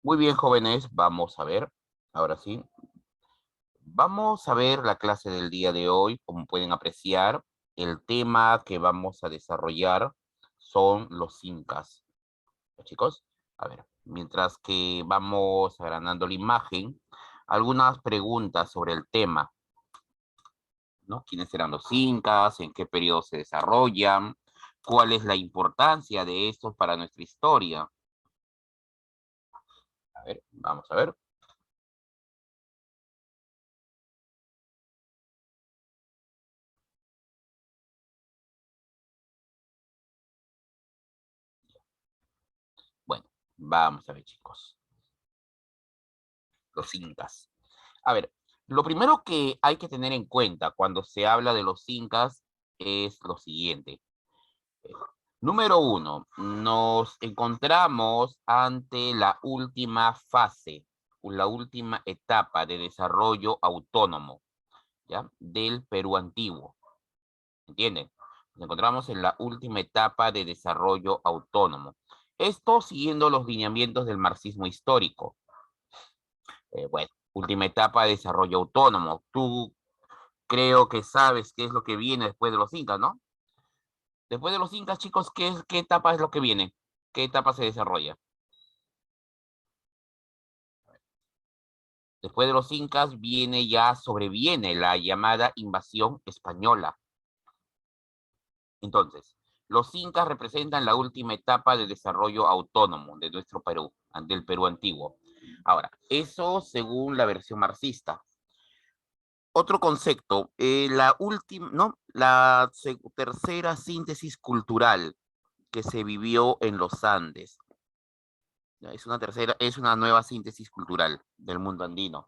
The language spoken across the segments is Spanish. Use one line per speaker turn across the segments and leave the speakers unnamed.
Muy bien, jóvenes, vamos a ver, ahora sí, vamos a ver la clase del día de hoy. Como pueden apreciar, el tema que vamos a desarrollar son los incas. Chicos, a ver, mientras que vamos agrandando la imagen, algunas preguntas sobre el tema, ¿no? ¿Quiénes eran los incas? ¿En qué periodo se desarrollan? ¿Cuál es la importancia de estos para nuestra historia? A ver, vamos a ver. Bueno, vamos a ver, chicos. Los incas. A ver, lo primero que hay que tener en cuenta cuando se habla de los incas es lo siguiente. Eh, Número uno, nos encontramos ante la última fase, la última etapa de desarrollo autónomo, ¿ya? Del Perú antiguo. ¿Entienden? Nos encontramos en la última etapa de desarrollo autónomo. Esto siguiendo los lineamientos del marxismo histórico. Bueno, última etapa de desarrollo autónomo. Tú creo que sabes qué es lo que viene después de los incas, ¿no? Después de los incas, chicos, ¿qué etapa es lo que viene? ¿Qué etapa se desarrolla? Después de los incas sobreviene la llamada invasión española. Entonces, los incas representan la última etapa de desarrollo autónomo de nuestro Perú, del Perú antiguo. Ahora, eso según la versión marxista. Otro concepto, la última, ¿no? Tercera síntesis cultural que se vivió en los Andes. Es una nueva síntesis cultural del mundo andino,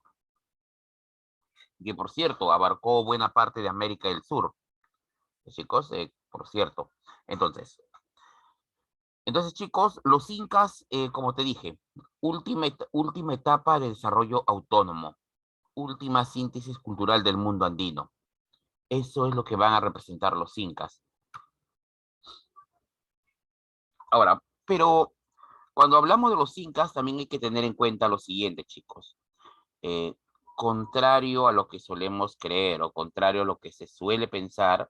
que por cierto abarcó buena parte de América del Sur. Chicos, por cierto. Entonces, chicos, los incas, como te dije, última etapa de desarrollo autónomo, última síntesis cultural del mundo andino. Eso es lo que van a representar los incas. Ahora, pero cuando hablamos de los incas, también hay que tener en cuenta lo siguiente, chicos. Eh, Contrario a lo que solemos creer o contrario a lo que se suele pensar,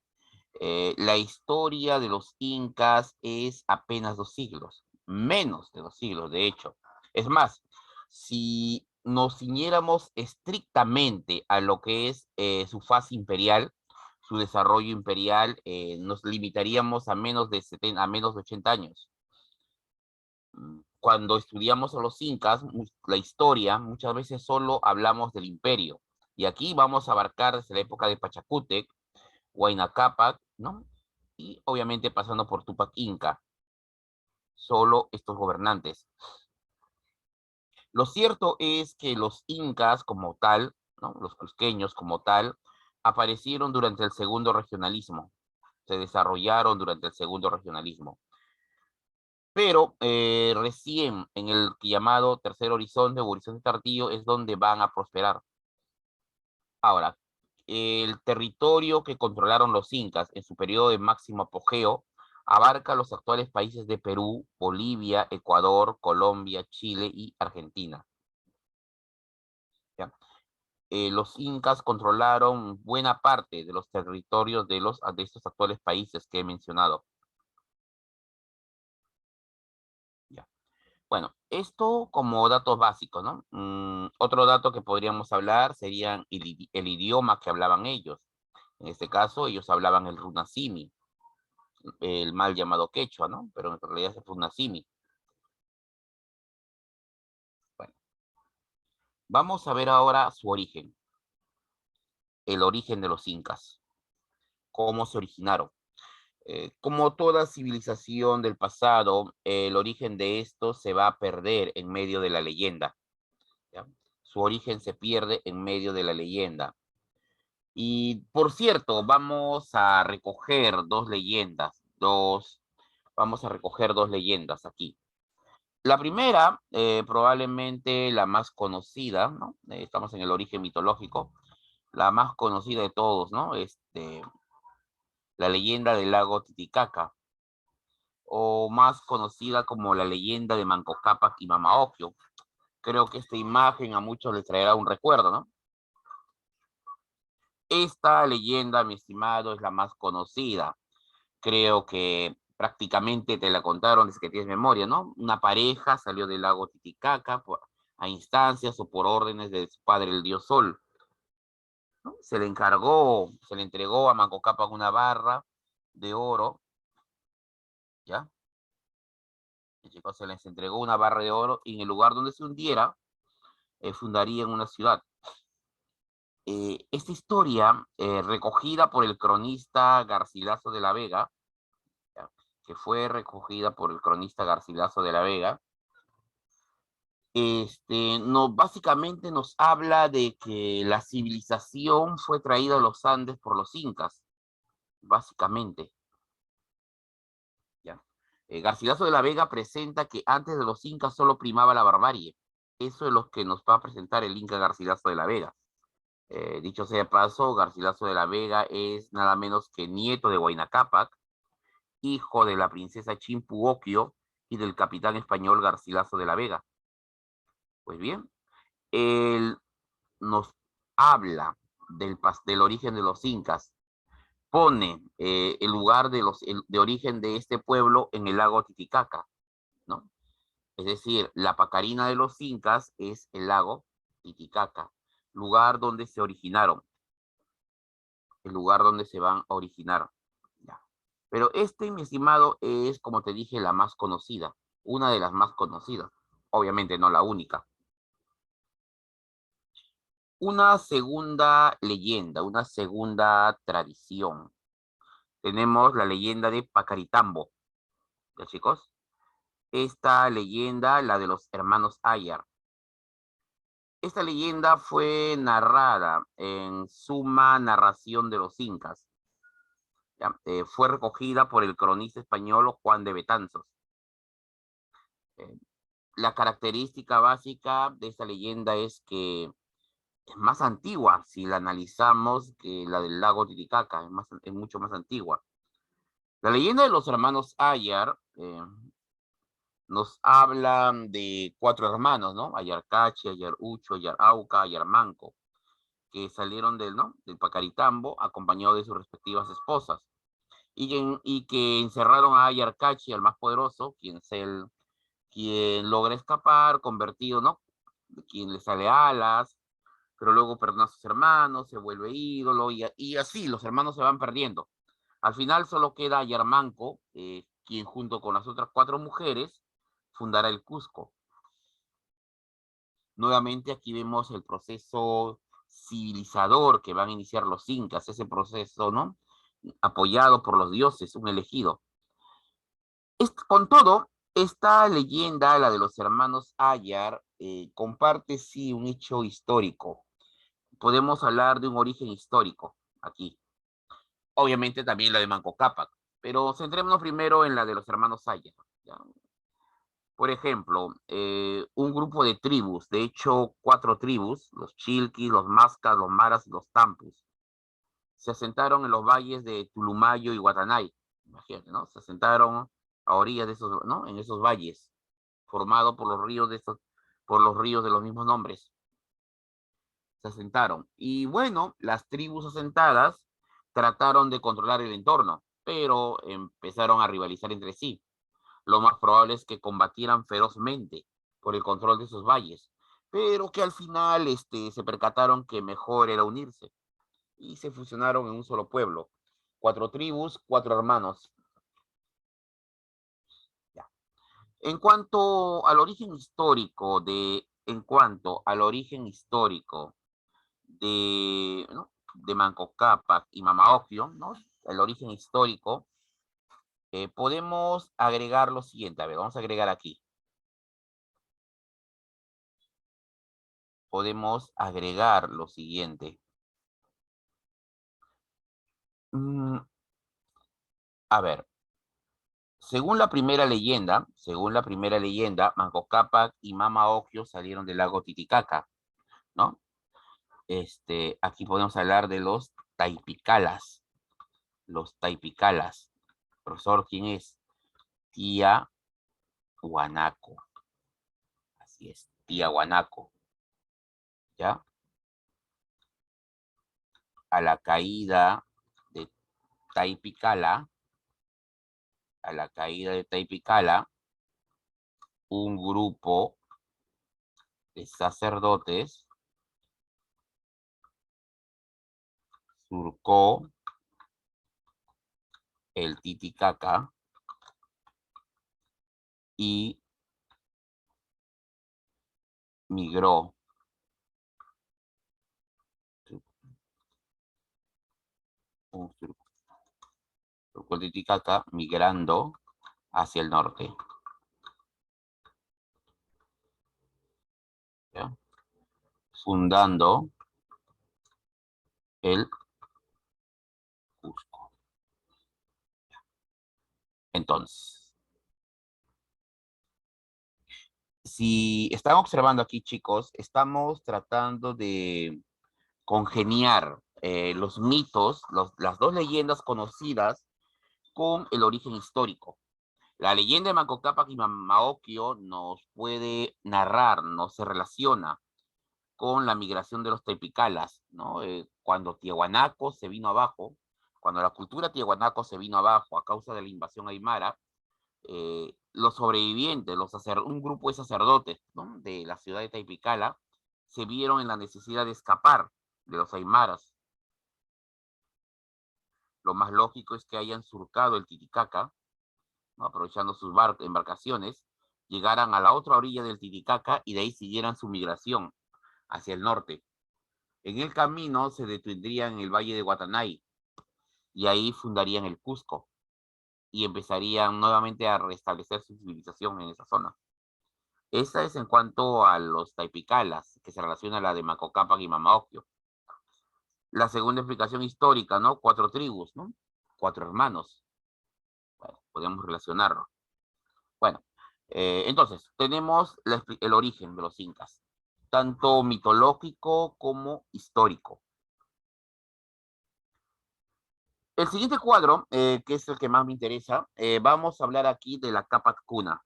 la historia de los incas es apenas 2 siglos, menos de 2 siglos, de hecho. Es más, si nos ciñéramos estrictamente a lo que es su fase imperial, su desarrollo imperial, nos limitaríamos a a menos de 80 años. Cuando estudiamos a los incas, la historia, muchas veces solo hablamos del imperio. Y aquí vamos a abarcar desde la época de Pachacútec, Huayna Cápac, ¿no? Y obviamente pasando por Tupac Inca, solo estos gobernantes. Lo cierto es que los incas como tal, ¿no? Los cusqueños como tal, aparecieron durante el segundo regionalismo, se desarrollaron durante el segundo regionalismo. Pero recién en el llamado tercer horizonte o horizonte tardío es donde van a prosperar. Ahora, el territorio que controlaron los incas en su periodo de máximo apogeo abarca los actuales países de Perú, Bolivia, Ecuador, Colombia, Chile y Argentina. ¿Ya? Los incas controlaron buena parte de los territorios de estos actuales países que he mencionado. ¿Ya? Bueno, esto como datos básicos, ¿no? Otro dato que podríamos hablar serían el idioma que hablaban ellos. En este caso, ellos hablaban el runasimi, el mal llamado quechua, ¿no? Pero en realidad es runasimi. Bueno, vamos a ver ahora su origen, el origen de los incas, cómo se originaron. Como toda civilización del pasado, el origen de esto se va a perder en medio de la leyenda. ¿Ya? Su origen se pierde en medio de la leyenda. Y por cierto, vamos a recoger dos leyendas aquí. La primera, probablemente la más conocida, ¿no? Estamos en el origen mitológico, la más conocida de todos, ¿no? La leyenda del lago Titicaca, o más conocida como la leyenda de Manco Cápac y Mama Ocllo, Creo que esta imagen a muchos les traerá un recuerdo, ¿no? Esta leyenda, mi estimado, es la más conocida. Creo que prácticamente te la contaron desde que tienes memoria, ¿no? Una pareja salió del lago Titicaca a instancias o por órdenes de su padre, el dios Sol, ¿no? Se le entregó a Manco Cápac una barra de oro, ¿ya? Y chicos, se les entregó una barra de oro y en el lugar donde se hundiera, fundarían una ciudad. Esta historia, recogida por el cronista Garcilaso de la Vega, ¿ya? Que fue recogida por el cronista Garcilaso de la Vega, básicamente nos habla de que la civilización fue traída a los Andes por los incas, básicamente. ¿Ya? Garcilaso de la Vega presenta que antes de los incas solo primaba la barbarie. Eso es lo que nos va a presentar el inca Garcilaso de la Vega. Dicho sea de paso, Garcilaso de la Vega es nada menos que nieto de Huayna Cápac, hijo de la princesa Chimpuoquio y del capitán español Garcilaso de la Vega. Pues bien, él nos habla del origen de los incas, pone el lugar de origen de este pueblo en el lago Titicaca, ¿no? Es decir, la Pacarina de los incas es el lago Titicaca, lugar donde se originaron, el lugar donde se van a originar. Ya. Pero mi estimado, es, como te dije, la más conocida, una de las más conocidas, obviamente no la única. Una segunda leyenda, una segunda tradición. Tenemos la leyenda de Pacaritambo, ¿ya chicos? Esta leyenda, la de los hermanos Ayar. Esta leyenda fue narrada en Suma Narración de los Incas. ¿Ya? Fue recogida por el cronista español Juan de Betanzos. Eh, la característica básica de esta leyenda es que es más antigua si la analizamos que la del lago Titicaca, es mucho más antigua. La leyenda de los hermanos Ayar nos hablan de 4 hermanos, ¿no? Ayarcachi, Ayarucho, Ayarauca, Ayarmanco, que salieron ¿no? del Pacaritambo acompañados de sus respectivas esposas y que encerraron a Ayarcachi, al más poderoso, quien logra escapar, convertido, ¿no? Quien le sale alas, pero luego perdona a sus hermanos, se vuelve ídolo y así los hermanos se van perdiendo. Al final solo queda Ayarmanco, quien junto con las otras 4 mujeres fundará el Cusco. Nuevamente aquí vemos el proceso civilizador que van a iniciar los incas, ese proceso, ¿no? Apoyado por los dioses, un elegido. Con todo, esta leyenda, la de los hermanos Ayar, comparte sí un hecho histórico. Podemos hablar de un origen histórico aquí. Obviamente también la de Manco Cápac, pero centrémonos primero en la de los hermanos Ayar. ¿Ya? Por ejemplo, un grupo de tribus, de hecho 4 tribus, los Chilquis, los Mascas, los Maras y los Tampus, se asentaron en los valles de Tulumayo y Guatanay. Imagínate, ¿no? Se asentaron a orillas de esos, ¿no? En esos valles, formados por los ríos por los ríos de los mismos nombres. Se asentaron. Y bueno, las tribus asentadas trataron de controlar el entorno, pero empezaron a rivalizar entre sí. Lo más probable es que combatieran ferozmente por el control de esos valles, pero que al final se percataron que mejor era unirse y se fusionaron en un solo pueblo. 4 tribus, 4 hermanos. Ya. En cuanto al origen histórico ¿no? de Manco Cápac y Mama Ocllo, ¿no? El origen histórico, podemos agregar lo siguiente. A ver, vamos a agregar aquí. Podemos agregar lo siguiente. A ver, según la primera leyenda, Manco Cápac y Mama Ocllo salieron del lago Titicaca, ¿no? Aquí podemos hablar de los Taipicalas. Los Taipicalas. Profesor, ¿quién es? Tía Huanaco. Así es. Tiahuanaco, ¿ya? A la caída de Taipicala, un grupo de sacerdotes surcó el Titicaca y migró, surcó el Titicaca migrando hacia el norte, ¿ya? Fundando el Cusco. Entonces, si están observando aquí, chicos, estamos tratando de congeniar los mitos, las dos leyendas conocidas con el origen histórico. La leyenda de Manco Cápac y Mamaocllo nos puede narrar, no se relaciona con la migración de los Taipicalas, ¿no? Cuando Tiahuanaco se vino abajo, cuando la cultura Tiahuanaco se vino abajo a causa de la invasión aymara, los sobrevivientes, un grupo de sacerdotes, ¿no?, de la ciudad de Taipicala, se vieron en la necesidad de escapar de los aymaras. Lo más lógico es que hayan surcado el Titicaca, ¿no?, aprovechando sus embarcaciones, llegaran a la otra orilla del Titicaca y de ahí siguieran su migración hacia el norte. En el camino se detendrían en el valle de Guatanay y ahí fundarían el Cusco y empezarían nuevamente a restablecer su civilización en esa zona. Esa es en cuanto a los Taipicalas, que se relaciona a la de Manco Cápac y Mamaocllo. La segunda explicación histórica, ¿no? 4 tribus, ¿no? 4 hermanos. Bueno, podemos relacionarlo. Bueno, entonces, tenemos el origen de los incas, tanto mitológico como histórico. El siguiente cuadro, que es el que más me interesa, vamos a hablar aquí de la Capac Cuna,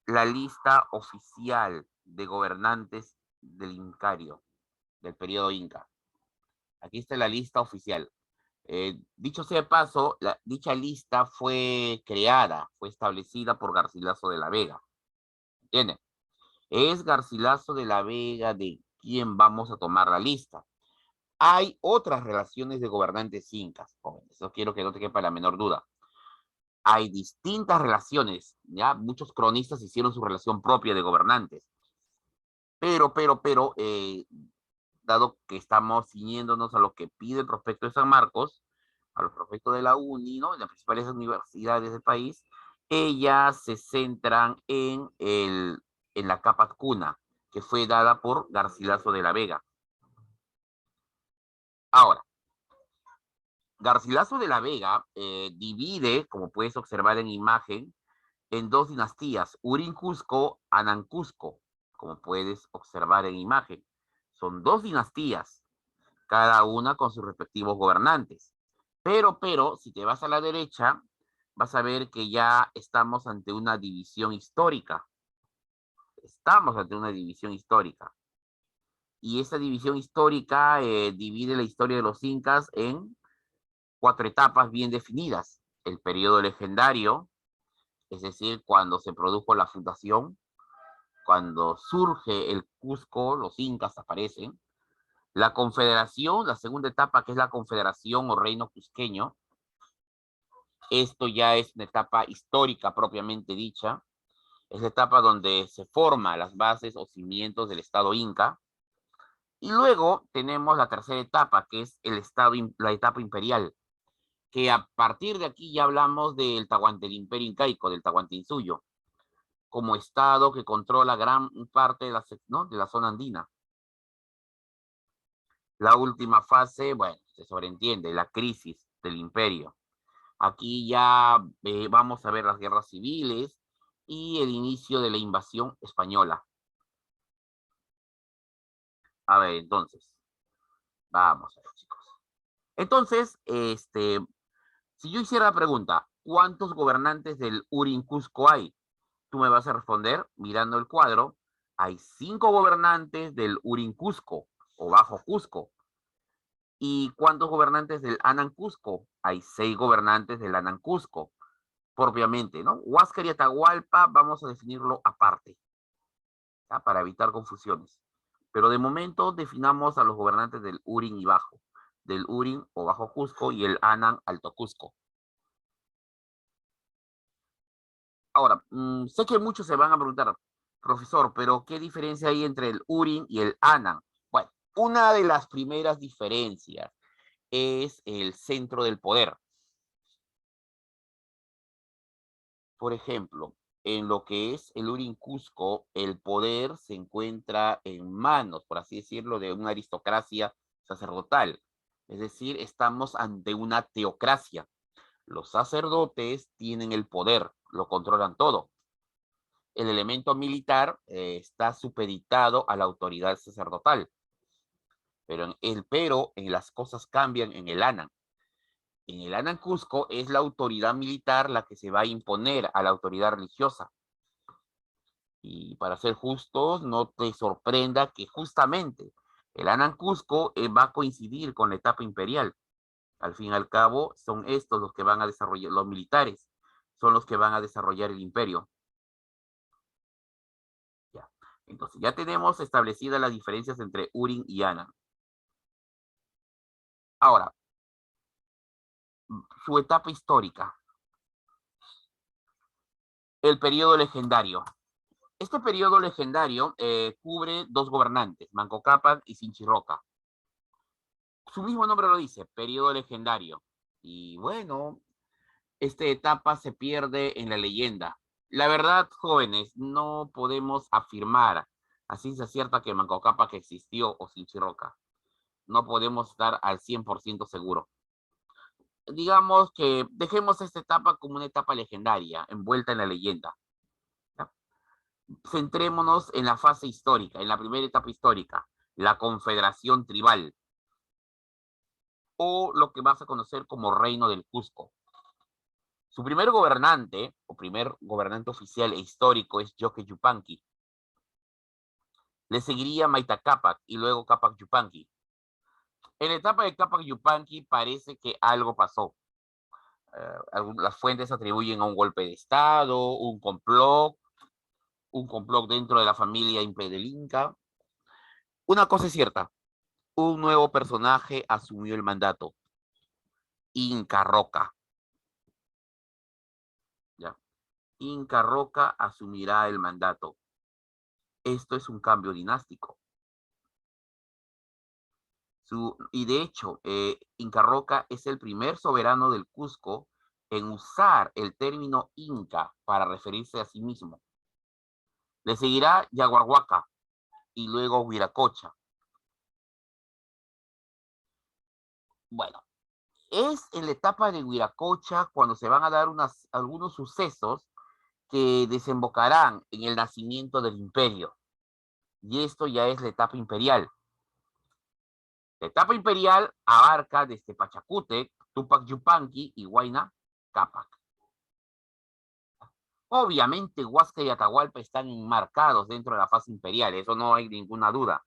la lista oficial de gobernantes del Incario, del periodo Inca. Aquí está la lista oficial. Dicho sea de paso, dicha lista fue creada, fue establecida por Garcilaso de la Vega. ¿Entienden? Es Garcilaso de la Vega de quien vamos a tomar la lista. Hay otras relaciones de gobernantes incas, jóvenes. Eso quiero que no te quepa la menor duda. Hay distintas relaciones, ¿ya? Muchos cronistas hicieron su relación propia de gobernantes. Pero, dado que estamos ciñéndonos a lo que pide el prospecto de San Marcos, a los prospectos de la UNI, ¿no?, en las principales universidades del país, ellas se centran en la Capac Cuna, que fue dada por Garcilaso de la Vega. Ahora, Garcilaso de la Vega divide, como puedes observar en imagen, en 2 dinastías, Urin-Cusco, Anán-Cusco, como puedes observar en imagen. Son 2 dinastías, cada una con sus respectivos gobernantes. Pero, si te vas a la derecha, vas a ver que ya estamos ante una división histórica. Estamos ante una división histórica. Y esa división histórica divide la historia de los incas en 4 etapas bien definidas. El periodo legendario, es decir, cuando se produjo la fundación, cuando surge el Cusco, los incas aparecen. La confederación, la segunda etapa, que es la confederación o reino cusqueño. Esto ya es una etapa histórica propiamente dicha. Es la etapa donde se forman las bases o cimientos del Estado Inca. Y luego tenemos la tercera etapa, que es la etapa imperial, que a partir de aquí ya hablamos del Imperio Incaico, del Tahuantinsuyo, como Estado que controla gran parte de la zona andina. La última fase, bueno, se sobreentiende, la crisis del imperio. Aquí ya vamos a ver las guerras civiles y el inicio de la invasión española. A ver, entonces, vamos a ver, chicos. Entonces, si yo hiciera la pregunta, ¿cuántos gobernantes del Urin Cusco hay? Tú me vas a responder mirando el cuadro hay 5 gobernantes del Urin Cusco o Bajo Cusco. ¿Y cuántos gobernantes del Anan Cusco? Hay 6 gobernantes del Anan Cusco, propiamente, ¿no? Huáscar y Atahualpa vamos a definirlo aparte, ¿ya? Para evitar confusiones. Pero de momento definamos a los gobernantes del Urin y Bajo, del Urin o Bajo Cusco y el Anan Alto Cusco. Ahora, sé que muchos se van a preguntar, profesor, pero ¿qué diferencia hay entre el Urin y el Anan? Bueno, una de las primeras diferencias es el centro del poder. Por ejemplo, en lo que es el Urin Cusco, el poder se encuentra en manos, por así decirlo, de una aristocracia sacerdotal. Es decir, estamos ante una teocracia. Los sacerdotes tienen el poder, lo controlan todo. El elemento militar está supeditado a la autoridad sacerdotal. Pero en las cosas cambian en el Anan. En el Anan Cusco es la autoridad militar la que se va a imponer a la autoridad religiosa. Y para ser justos, no te sorprenda que justamente el Anan Cusco va a coincidir con la etapa imperial. Al fin y al cabo, son estos los que van a desarrollar, los militares, son los que van a desarrollar el imperio. Ya. Entonces, ya tenemos establecidas las diferencias entre Urin y Anan. Ahora, su etapa histórica, el periodo legendario. Este periodo legendario cubre 2 gobernantes, Manco Cápac y Sinchi-Roca. Su mismo nombre lo dice, periodo legendario. Y bueno, esta etapa se pierde en la leyenda. La verdad, jóvenes, no podemos afirmar a ciencia cierta que Manco Cápac existió o Sinchi-Roca. No podemos estar al 100% seguro. Digamos que dejemos esta etapa como una etapa legendaria, envuelta en la leyenda. ¿Ya? Centrémonos en la fase histórica, en la primera etapa histórica, la Confederación Tribal, o lo que vas a conocer como Reino del Cusco. Su primer gobernante, o primer gobernante oficial e histórico, es Yoque Yupanqui. Le seguiría Maita Cápac y luego Cápac Yupanqui. En la etapa de Cápac Yupanqui parece que algo pasó. Las fuentes atribuyen a un golpe de Estado, un complot dentro de la familia del Inca. Una cosa es cierta, un nuevo personaje asumió el mandato, Inca Roca. ¿Ya? Inca Roca asumirá el mandato. Esto es un cambio dinástico. Y de hecho, Inca Roca es el primer soberano del Cusco en usar el término Inca para referirse a sí mismo. Le seguirá Yaguarhuaca y luego Huiracocha. Bueno, es en la etapa de Huiracocha cuando se van a dar algunos sucesos que desembocarán en el nacimiento del imperio. Y esto ya es la etapa imperial. La etapa imperial abarca desde Pachacútec, Tupac Yupanqui y Huayna Cápac. Obviamente Huasca y Atahualpa están enmarcados dentro de la fase imperial, eso no hay ninguna duda.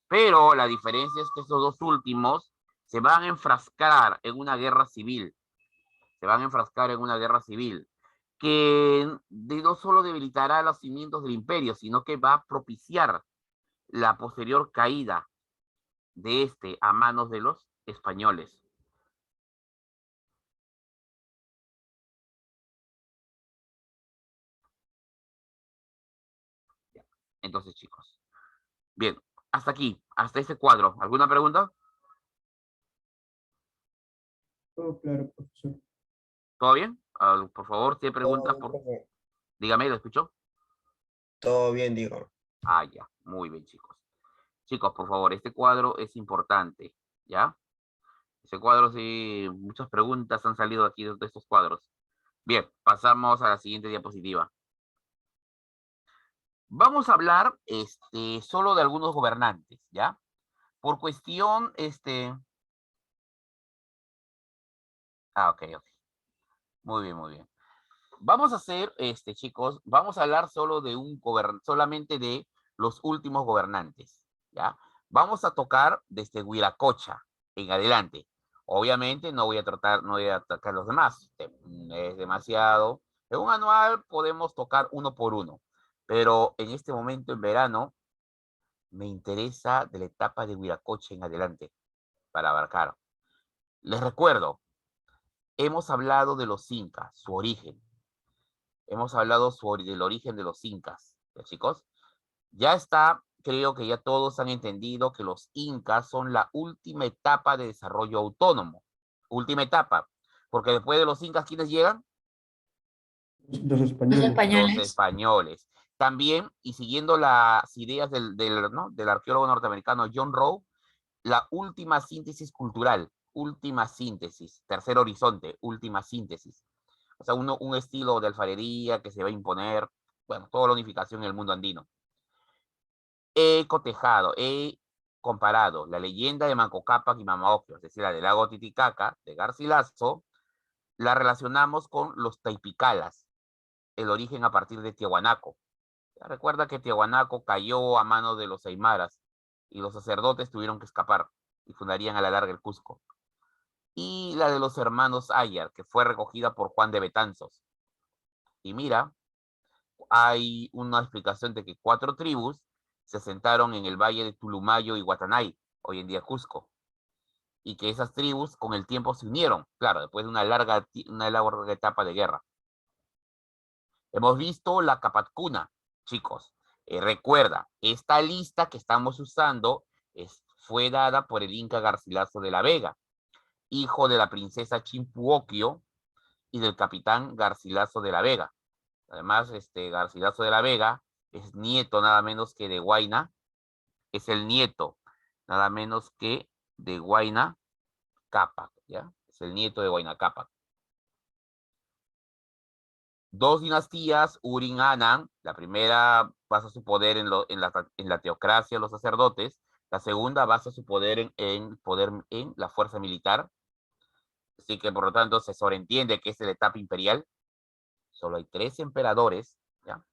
Pero la diferencia es que estos dos últimos se van a enfrascar en una guerra civil. Se van a enfrascar en una guerra civil que no solo debilitará los cimientos del imperio, sino que va a propiciar la posterior caída de este a manos de los españoles. Entonces, chicos. Bien, hasta aquí, hasta este cuadro. ¿Alguna pregunta?
Todo claro, profesor.
¿Todo bien? Por favor, si hay
Todo
preguntas,
bien, profe.
dígame, ¿lo escuchó?
Todo bien, digo.
Ah, ya, muy bien, chicos. Chicos, por favor, este cuadro es importante, ¿ya? Ese cuadro, sí, muchas preguntas han salido aquí de estos cuadros. Bien, pasamos a la siguiente diapositiva. Vamos a hablar solo de algunos gobernantes, ¿ya? Por cuestión, ok, ok. Muy bien, muy bien. Vamos a hacer, chicos, vamos a hablar solo de solamente de los últimos gobernantes, ¿ya? Vamos a tocar desde Huiracocha en adelante. Obviamente no voy a tocar los demás, es demasiado. En un anual podemos tocar uno por uno, pero en este momento en verano me interesa de la etapa de Huiracocha en adelante para abarcar. Les recuerdo, hemos hablado de los incas, su origen. Hemos hablado del origen de los incas, ¿ya, chicos? Ya está, creo que ya todos han entendido que los incas son la última etapa de desarrollo autónomo. Última etapa. Porque después de los incas, ¿quiénes llegan?
Los
Los
españoles.
Los
españoles.
españoles. También, y siguiendo las ideas ¿no? del arqueólogo norteamericano John Rowe, la última síntesis cultural, última síntesis, tercer horizonte, última síntesis. O sea, un estilo de alfarería que se va a imponer, bueno, toda la unificación en el mundo andino. He cotejado, he comparado la leyenda de Manco Cápac y Mama Ocllo, es decir, la del lago Titicaca, de Garcilaso, la relacionamos con los Taipicalas, el origen a partir de Tiahuanaco. Recuerda que Tiahuanaco cayó a manos de los aymaras y los sacerdotes tuvieron que escapar y fundarían a la larga el Cusco. Y la de los hermanos Ayar, que fue recogida por Juan de Betanzos. Y mira, hay una explicación de que 4 tribus se asentaron en el valle de Tulumayo y Guatanay, hoy en día Cusco, y que esas tribus con el tiempo se unieron, claro, después de una larga etapa de guerra. Hemos visto la Capatcuna, chicos. Recuerda, esta lista que estamos usando fue dada por el Inca Garcilaso de la Vega, hijo de la princesa Chimpuoquio y del capitán Garcilaso de la Vega. Además, Garcilaso de la Vega es nieto nada menos que de Huayna, es el nieto nada menos que de Huayna Cápac, ¿ya? Es el nieto de Huayna Cápac. 2 dinastías, Urin Anan, la primera basa su poder en la teocracia de los sacerdotes, la segunda basa su poder en la fuerza militar, así que por lo tanto se sobreentiende que es la etapa imperial, solo hay 3 emperadores, ¿ya?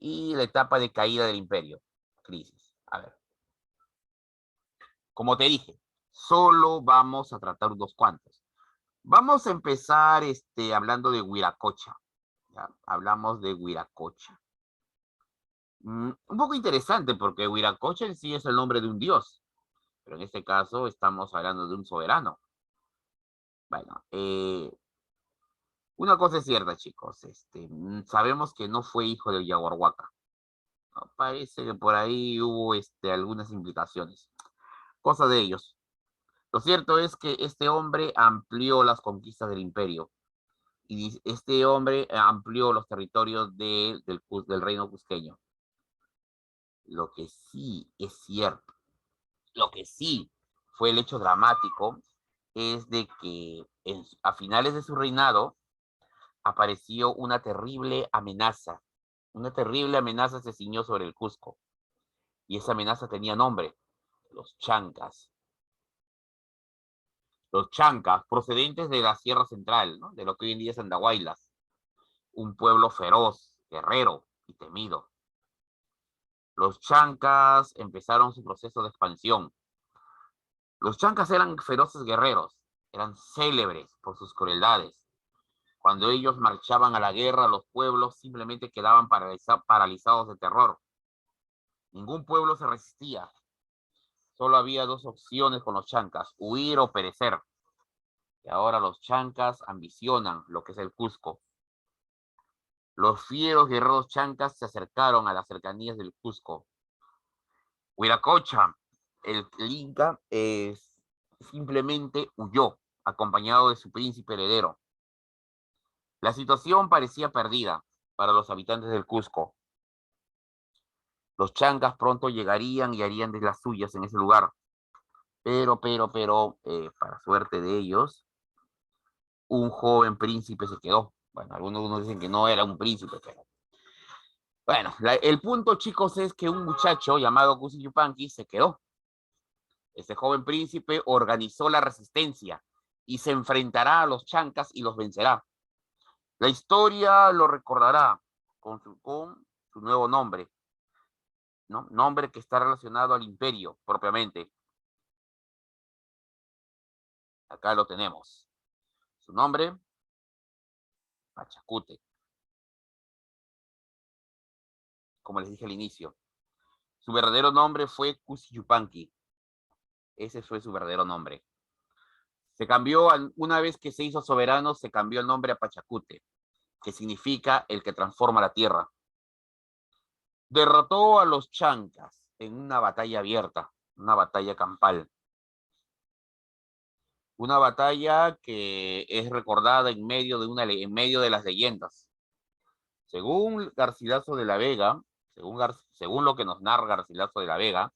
Y la etapa de caída del imperio, crisis. A ver. Como te dije, solo vamos a tratar unos cuantos. Vamos a empezar hablando de Huiracocha. ¿Ya? Hablamos de Huiracocha. Un poco interesante porque Huiracocha en sí es el nombre de un dios, pero en este caso estamos hablando de un soberano. Bueno, una cosa es cierta, chicos. Sabemos que no fue hijo de Yaguarhuaca. ¿No? Parece que por ahí hubo algunas implicaciones. Cosa de ellos. Lo cierto es que este hombre amplió las conquistas del imperio. Y este hombre amplió los territorios del reino cusqueño. Lo que sí es cierto, lo que sí fue el hecho dramático, es de que a finales de su reinado apareció una terrible amenaza. Una terrible amenaza se ciñó sobre el Cusco. Y esa amenaza tenía nombre: los chancas. Los chancas, procedentes de la Sierra Central, ¿no? De lo que hoy en día es Andahuaylas. Un pueblo feroz, guerrero y temido. Los chancas empezaron su proceso de expansión. Los chancas eran feroces guerreros, eran célebres por sus crueldades. Cuando ellos marchaban a la guerra, los pueblos simplemente quedaban paralizados de terror. Ningún pueblo se resistía. Solo había 2 opciones con los chancas: huir o perecer. Y ahora los chancas ambicionan lo que es el Cusco. Los fieros guerreros chancas se acercaron a las cercanías del Cusco. Huiracocha, el Inca, simplemente huyó, acompañado de su príncipe heredero. La situación parecía perdida para los habitantes del Cusco. Los chancas pronto llegarían y harían de las suyas en ese lugar. Pero, para suerte de ellos, un joven príncipe se quedó. Bueno, algunos dicen que no era un príncipe, pero... Bueno, el punto, chicos, es que un muchacho llamado Cusi Yupanqui se quedó. Este joven príncipe organizó la resistencia y se enfrentará a los chancas y los vencerá. La historia lo recordará con su nuevo nombre, ¿no? Nombre que está relacionado al imperio, propiamente. Acá lo tenemos. Su nombre, Pachacútec. Como les dije al inicio. Su verdadero nombre fue Cusi-Yupanqui. Ese fue su verdadero nombre. Se cambió, una vez que se hizo soberano, se cambió el nombre a Pachacútec, que significa el que transforma la tierra. Derrotó a los chancas en una batalla abierta, una batalla campal. Una batalla que es recordada en medio de las leyendas. Según Garcilaso de la Vega, según lo que nos narra Garcilaso de la Vega,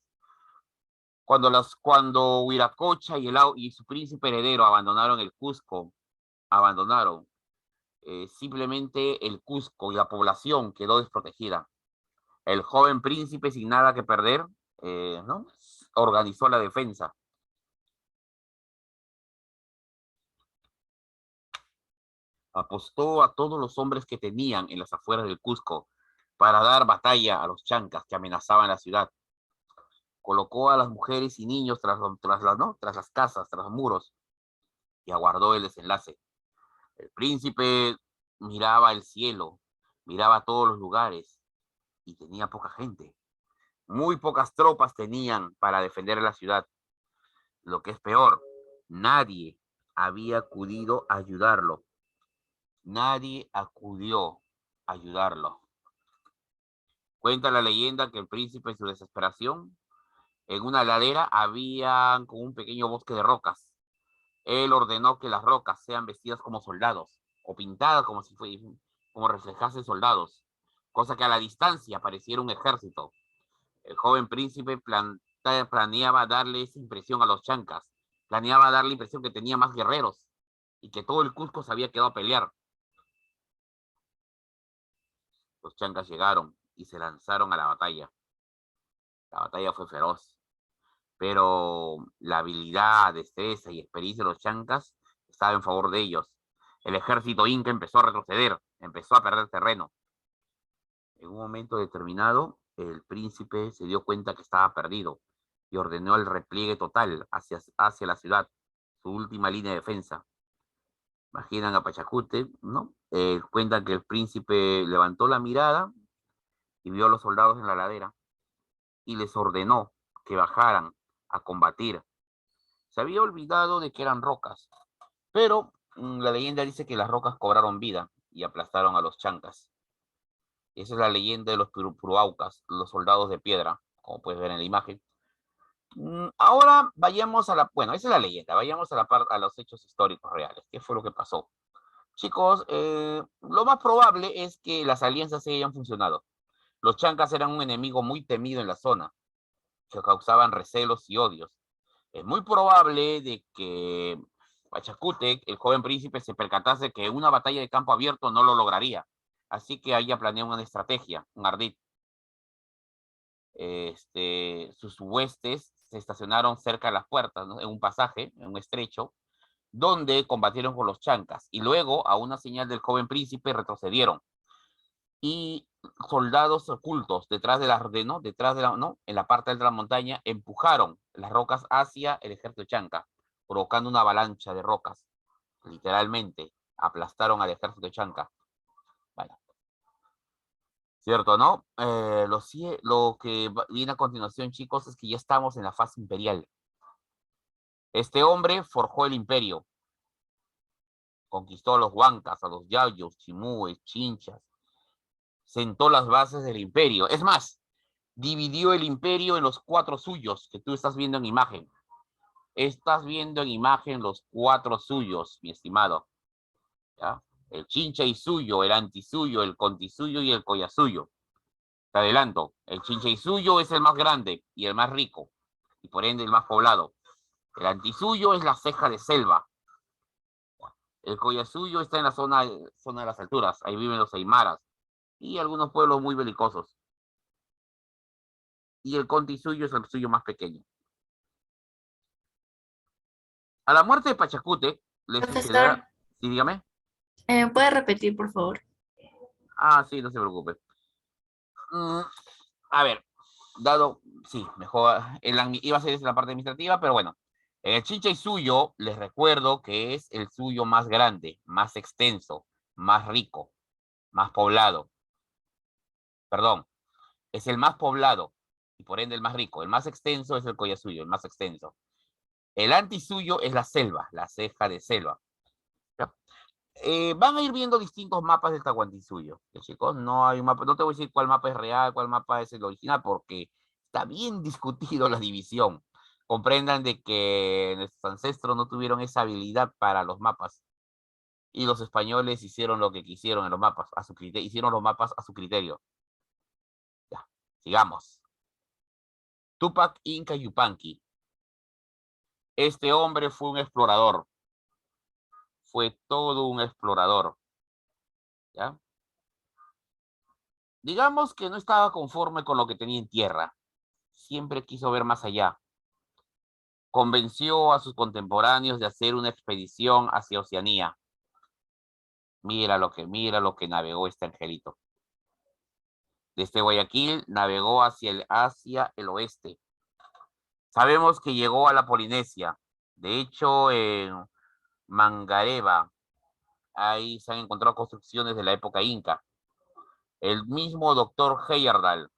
cuando Huiracocha y su príncipe heredero abandonaron el Cusco, simplemente el Cusco y la población quedó desprotegida. El joven príncipe, sin nada que perder, ¿no? Organizó la defensa. Apostó a todos los hombres que tenían en las afueras del Cusco para dar batalla a los chancas que amenazaban la ciudad. Colocó a las mujeres y niños tras las casas, tras los muros, y aguardó el desenlace. El príncipe miraba el cielo, miraba todos los lugares, y tenía poca gente. Muy pocas tropas tenían para defender la ciudad. Lo que es peor, nadie había acudido a ayudarlo. Nadie acudió a ayudarlo. Cuenta la leyenda que el príncipe, en su desesperación, en una ladera había como un pequeño bosque de rocas. Él ordenó que las rocas sean vestidas como soldados o pintadas como reflejasen soldados, cosa que a la distancia pareciera un ejército. El joven príncipe planeaba darle esa impresión a los chancas, planeaba darle la impresión que tenía más guerreros y que todo el Cusco se había quedado a pelear. Los chancas llegaron y se lanzaron a la batalla. La batalla fue feroz, pero la habilidad, destreza y experiencia de los chancas estaba en favor de ellos. El ejército inca empezó a retroceder, empezó a perder terreno. En un momento determinado, el príncipe se dio cuenta que estaba perdido y ordenó el repliegue total hacia la ciudad, su última línea de defensa. Imaginan a Pachacútec, ¿no? Cuentan que el príncipe levantó la mirada y vio a los soldados en la ladera y les ordenó que bajaran a combatir. Se había olvidado de que eran rocas, pero la leyenda dice que las rocas cobraron vida y aplastaron a los chancas. Esa es la leyenda de los puruaucas, los soldados de piedra, como puedes ver en la imagen. Ahora vayamos bueno, esa es la leyenda, vayamos a los hechos históricos reales. ¿Qué fue lo que pasó? Chicos, lo más probable es que las alianzas hayan funcionado. Los chancas eran un enemigo muy temido en la zona, que causaban recelos y odios. Es muy probable de que Pachacútec, el joven príncipe, se percatase que una batalla de campo abierto no lo lograría. Así que haya planeado una estrategia, un ardid. Sus huestes se estacionaron cerca de las puertas, ¿no? En un pasaje, en un estrecho, donde combatieron con los chancas. Y luego, a una señal del joven príncipe, retrocedieron. Y soldados ocultos detrás de en la parte alta de la montaña, empujaron las rocas hacia el ejército chanca, provocando una avalancha de rocas. Literalmente, aplastaron al ejército chanca. Bueno, ¿cierto, no? Lo que viene a continuación, chicos, es que ya estamos en la fase imperial. Este hombre forjó el imperio. Conquistó a los huancas, a los yayos, chimúes, chinchas. Sentó las bases del imperio. Es más, dividió el imperio en los 4 suyos que tú estás viendo en imagen. Estás viendo en imagen los 4 suyos, mi estimado. ¿Ya? El chincha y suyo, el antisuyo, el contisuyo y el collasuyo. Te adelanto, el chincha y suyo es el más grande y el más rico, y por ende el más poblado. El antisuyo es la ceja de selva. El collasuyo está en la zona de las alturas, ahí viven los aymaras y algunos pueblos muy belicosos. Y el contisuyo es el suyo más pequeño. A la muerte de Pachacútec le
Profesor,
sucederá... Sí, dígame.
¿puede repetir, por favor?
Ah, sí, no se preocupe. A ver, sí, mejor, iba a ser esa la parte administrativa, pero bueno. En el Chincha y Suyo, les recuerdo que es el suyo más grande, más extenso, más rico, más poblado. Perdón, es el más poblado y por ende el más rico. El más extenso es el Collasuyo, el más extenso. El antisuyo es la selva, la ceja de selva. ¿Ya? Van a ir viendo distintos mapas del Tahuantinsuyo, chicos. No hay un mapa, no te voy a decir cuál mapa es real, cuál mapa es el original, porque está bien discutido la división. Comprendan de que nuestros ancestros no tuvieron esa habilidad para los mapas. Y los españoles hicieron lo que quisieron en los mapas, a su criterio, hicieron los mapas a su criterio. Ya, sigamos. Tupac Inca Yupanqui. Este hombre fue un explorador. Fue todo un explorador. ¿Ya? Digamos que no estaba conforme con lo que tenía en tierra. Siempre quiso ver más allá. Convenció a sus contemporáneos de hacer una expedición hacia Oceanía. Mira lo que navegó este angelito. Desde Guayaquil navegó hacia el oeste. Sabemos que llegó a la Polinesia. De hecho, en Mangareva, ahí se han encontrado construcciones de la época inca. El mismo doctor Heyerdahl,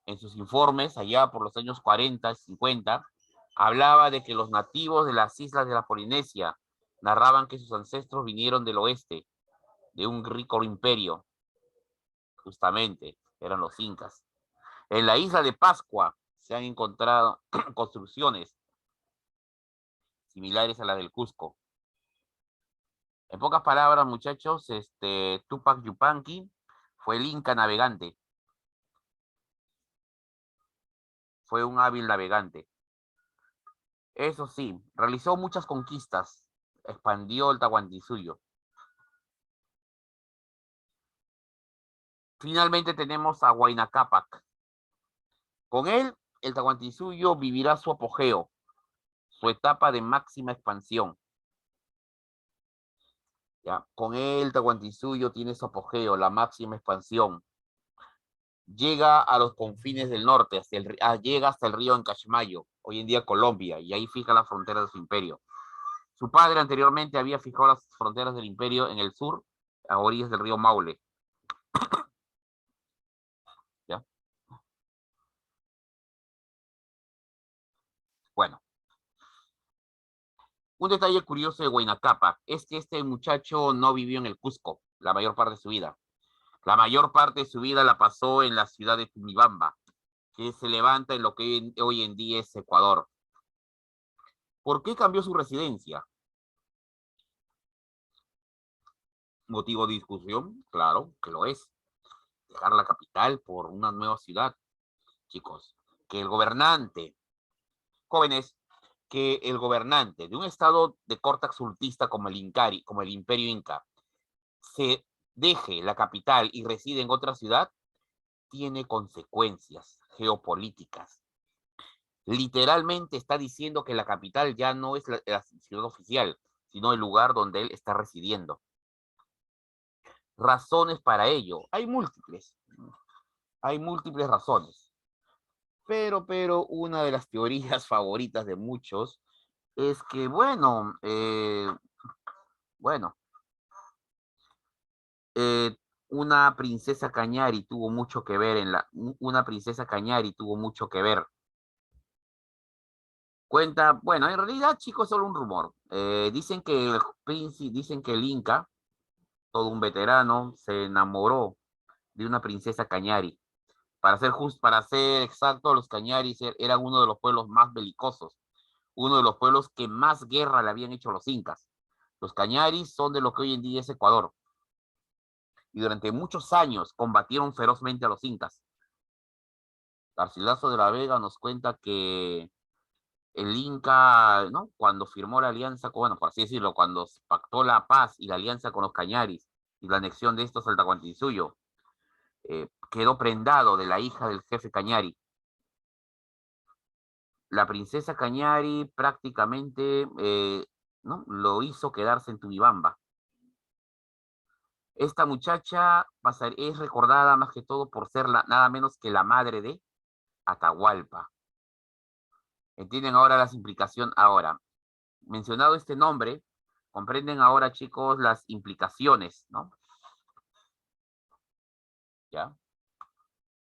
en sus informes, allá por los años 40, 50, hablaba de que los nativos de las islas de la Polinesia narraban que sus ancestros vinieron del oeste, de un rico imperio. Justamente, eran los incas. En la isla de Pascua se han encontrado construcciones similares a las del Cusco. En pocas palabras, muchachos, Tupac Yupanqui fue el inca navegante. Fue un hábil navegante. Eso sí, realizó muchas conquistas. Expandió el Tahuantinsuyo. Finalmente tenemos a Huayna Cápac. Con él, el Tahuantinsuyo vivirá su apogeo, su etapa de máxima expansión. ¿Ya? Con él, Tahuantinsuyo tiene su apogeo, la máxima expansión. Llega a los confines del norte, llega hasta el río Encashmayo, hoy en día Colombia, y ahí fija las fronteras de su imperio. Su padre anteriormente había fijado las fronteras del imperio en el sur, a orillas del río Maule. ¿Ya? Bueno, un detalle curioso de Huayna Cápac es que este muchacho no vivió en el Cusco la mayor parte de su vida. La mayor parte de su vida la pasó en la ciudad de Tumibamba, que se levanta en lo que hoy en día es Ecuador. ¿Por qué cambió su residencia? ¿Motivo de discusión? Claro que lo es. Dejar la capital por una nueva ciudad. Chicos, que el gobernante, jóvenes, que el gobernante de un estado de corte absolutista como el Imperio Inca, se deje la capital y reside en otra ciudad, tiene consecuencias geopolíticas. Literalmente está diciendo que la capital ya no es la ciudad oficial, sino el lugar donde él está residiendo. Razones para ello, hay múltiples razones. Pero una de las teorías favoritas de muchos es que, bueno, una princesa Cañari tuvo mucho que ver una princesa Cañari tuvo mucho que ver. Cuenta, bueno, en realidad, chicos, es solo un rumor. Dicen que el príncipe, dicen que el Inca, todo un veterano, se enamoró de una princesa Cañari. Para ser exacto, los Cañaris eran uno de los pueblos más belicosos, uno de los pueblos que más guerra le habían hecho los incas. Los Cañaris son de lo que hoy en día es Ecuador. Y durante muchos años combatieron ferozmente a los incas. Garcilaso de la Vega nos cuenta que el Inca, ¿no? Cuando firmó la alianza, bueno, por así decirlo, cuando pactó la paz y la alianza con los Cañaris y la anexión de estos al Tahuantinsuyo, quedó prendado de la hija del jefe Cañari. La princesa Cañari prácticamente ¿no? lo hizo quedarse en Tubibamba. Esta muchacha es recordada más que todo por ser nada menos que la madre de Atahualpa. ¿Entienden ahora las implicaciones? Ahora, mencionado este nombre, comprenden ahora, chicos, las implicaciones, ¿no? ¿Ya?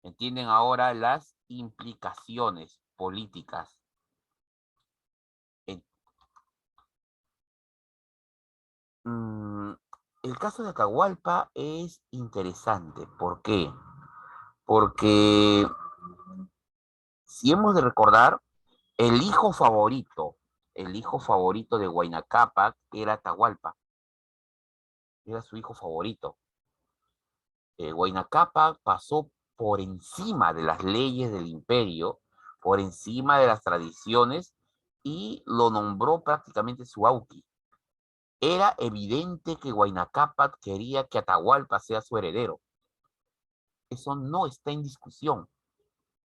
¿Entienden ahora las implicaciones políticas? El caso de Atahualpa es interesante. ¿Por qué? Porque si hemos de recordar, el hijo favorito de Huayna Cápac era Atahualpa. Era su hijo favorito. Huayna Cápac pasó por encima de las leyes del imperio, por encima de las tradiciones, y lo nombró prácticamente su auqui. Era evidente que Huayna Cápac quería que Atahualpa sea su heredero. Eso no está en discusión,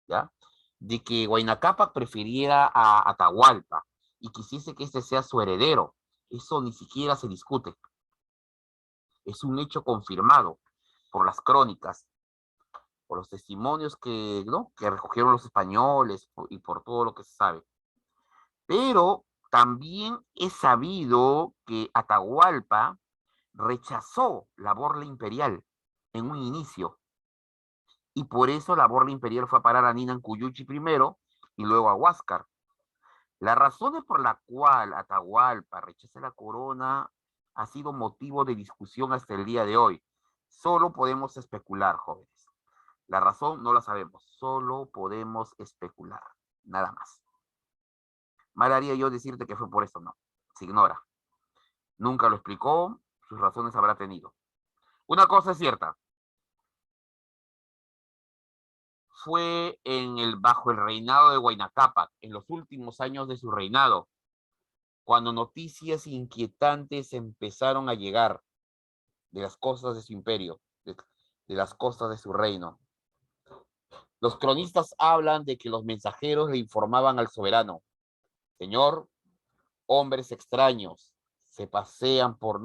¿ya? De que Huayna Cápac prefiriera a Atahualpa y quisiese que este sea su heredero, eso ni siquiera se discute. Es un hecho confirmado por las crónicas, por los testimonios que, ¿no?, que recogieron los españoles y por todo lo que se sabe. Pero también es sabido que Atahualpa rechazó la borla imperial en un inicio. Y por eso la borla imperial fue a parar a Ninan Cuyuchi primero y luego a Huáscar. Las razones por la cual Atahualpa rechaza la corona ha sido motivo de discusión hasta el día de hoy. Solo podemos especular, jóvenes. La razón no la sabemos, solo podemos especular, nada más. Mal haría yo decirte que fue por eso, no, se ignora. Nunca lo explicó, sus razones habrá tenido. Una cosa es cierta, fue bajo el reinado de Huayna Cápac, en los últimos años de su reinado, cuando noticias inquietantes empezaron a llegar de las costas de su imperio, de las costas de su reino. Los cronistas hablan de que los mensajeros le informaban al soberano: señor, hombres extraños se pasean por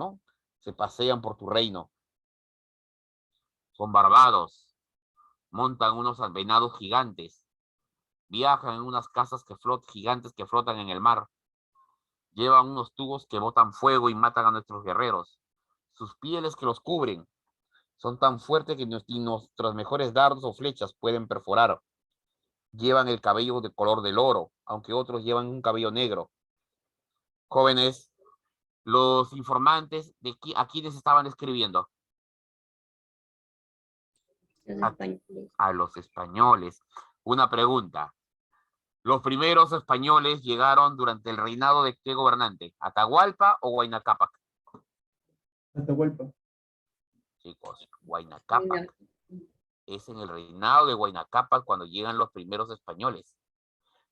tu reino. Son barbados, montan unos venados gigantes, viajan en unas casas gigantes que flotan en el mar, llevan unos tubos que botan fuego y matan a nuestros guerreros. Sus pieles que los cubren son tan fuertes que nuestros mejores dardos o flechas pueden perforar. Llevan el cabello de color del oro, aunque otros llevan un cabello negro. Jóvenes, los informantes a quienes estaban escribiendo. A los españoles. Una pregunta. ¿Los primeros españoles llegaron durante el reinado de qué gobernante? ¿Atahualpa o Huayna Cápac?
Atahualpa.
Chicos, Huayna Cápac. Es en el reinado de Huayna Cápac cuando llegan los primeros españoles.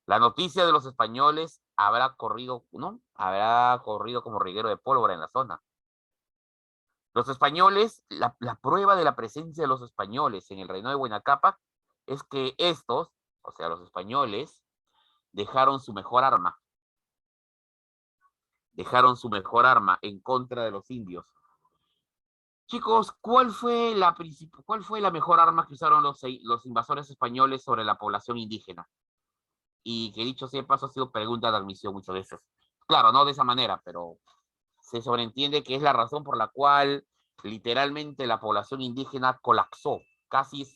La noticia de los españoles habrá corrido, ¿no? Habrá corrido como reguero de pólvora en la zona. Los españoles, la prueba de la presencia de los españoles en el reinado de Huayna Cápac es que estos, o sea, los españoles, dejaron su mejor arma. Dejaron su mejor arma en contra de los indios. Chicos, ¿cuál fue la mejor arma que usaron los invasores españoles sobre la población indígena? Y que dicho sea de paso, ha sido pregunta de admisión muchas veces. Claro, no de esa manera, pero se sobreentiende que es la razón por la cual literalmente la población indígena colapsó. Casi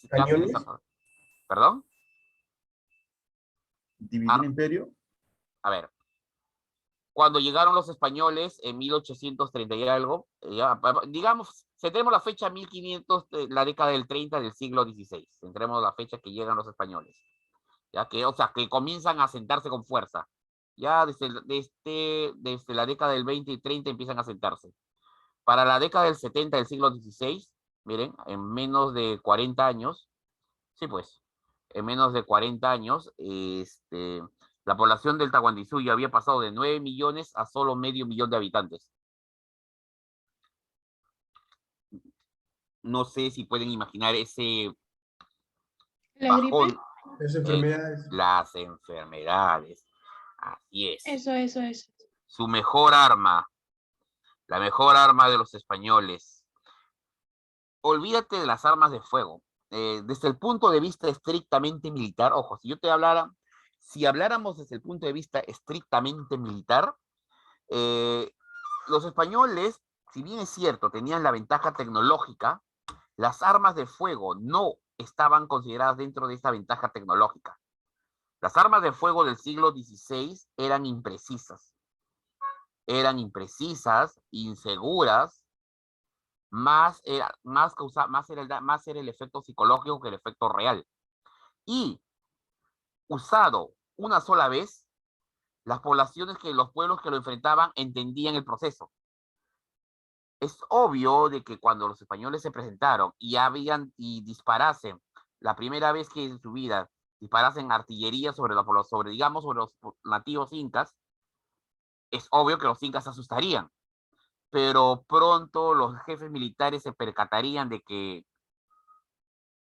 ¿Perdón?
¿Dividir el imperio?
A ver. Cuando llegaron los españoles en 1830 y algo, digamos, centremos la fecha 1500, la década del 30 del siglo XVI. Centremos la fecha que llegan los españoles. Ya que, o sea, que comienzan a asentarse con fuerza. Ya desde la década del 20 y 30 empiezan a asentarse. Para la década del 70 del siglo XVI, miren, en menos de 40 años, sí pues, en menos de 40 años, la población del Tahuantinsuyo había pasado de 9 millones a solo medio millón de habitantes. No sé si pueden imaginar ese bajón.
Las enfermedades.
Las enfermedades. Así es.
Eso.
Su mejor arma, la mejor arma de los españoles. Olvídate de las armas de fuego. desde el punto de vista estrictamente militar, ojo, si habláramos desde el punto de vista estrictamente militar, los españoles, si bien es cierto, tenían la ventaja tecnológica, las armas de fuego no estaban consideradas dentro de esta ventaja tecnológica. Las armas de fuego del siglo XVI eran imprecisas, inseguras, más era el efecto psicológico que el efecto real. Y usado una sola vez, las poblaciones los pueblos que lo enfrentaban entendían el proceso. Es obvio de que cuando los españoles se presentaron y disparasen la primera vez que en su vida disparasen artillería sobre los nativos incas, es obvio que los incas se asustarían. Pero pronto los jefes militares se percatarían de que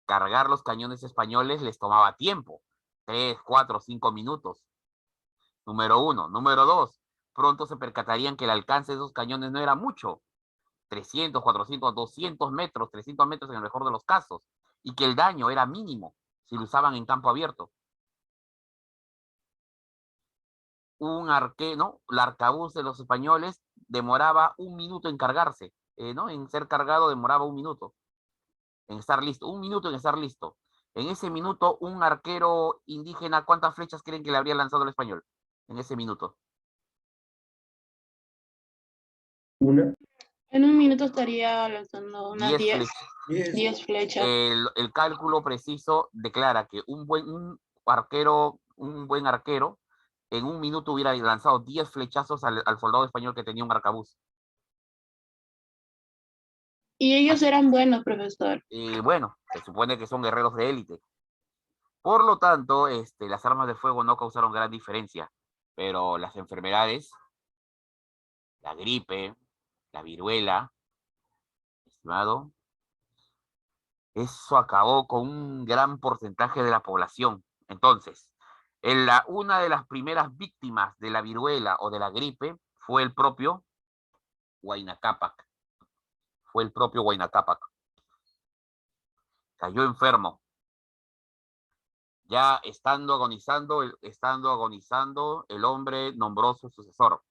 cargar los cañones españoles les tomaba tiempo, 3, 4, 5 minutos. Número 1. Número 2, pronto se percatarían que el alcance de esos cañones no era mucho, 300, 400, 200 metros, 300 metros en el mejor de los casos, y que el daño era mínimo si lo usaban en campo abierto. El arcabuz de los españoles demoraba 1 minuto en cargarse, en ser cargado demoraba 1 minuto en estar listo, 1 minuto en estar listo. En ese minuto, un arquero indígena, ¿cuántas flechas creen que le habría lanzado el español? En ese minuto.
Una.
En un minuto estaría lanzando unas
10
10,
flechas.
10 flechas.
El cálculo preciso declara que un buen arquero, en 1 minuto hubiera lanzado 10 flechazos al soldado español que tenía un arcabuz.
Y ellos eran buenos, profesor.
Bueno, se supone que son guerreros de élite. Por lo tanto, las armas de fuego no causaron gran diferencia, pero las enfermedades, la gripe, la viruela, estimado, eso acabó con un gran porcentaje de la población. Entonces, una de las primeras víctimas de la viruela o de la gripe fue el propio Huayna Cápac. Cayó enfermo. Ya estando agonizando, el hombre nombró su sucesor.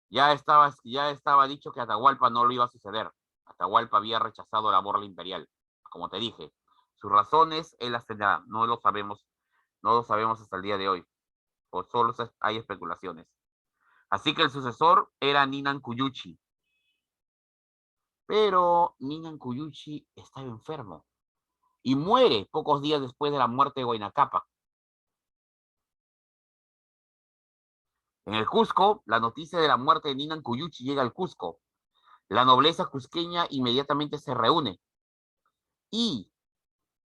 Ya estaba dicho que Atahualpa no lo iba a suceder. Atahualpa había rechazado la borla imperial. Como te dije, sus razones él las tendrá. No lo sabemos hasta el día de hoy. O solo hay especulaciones. Así que el sucesor era Ninan Cuyuchi. Pero Ninan Cuyuchi estaba enfermo y muere pocos días después de la muerte de Huayna Cápac. En el Cusco, la noticia de la muerte de Ninan Cuyuchi llega al Cusco. La nobleza cusqueña inmediatamente se reúne y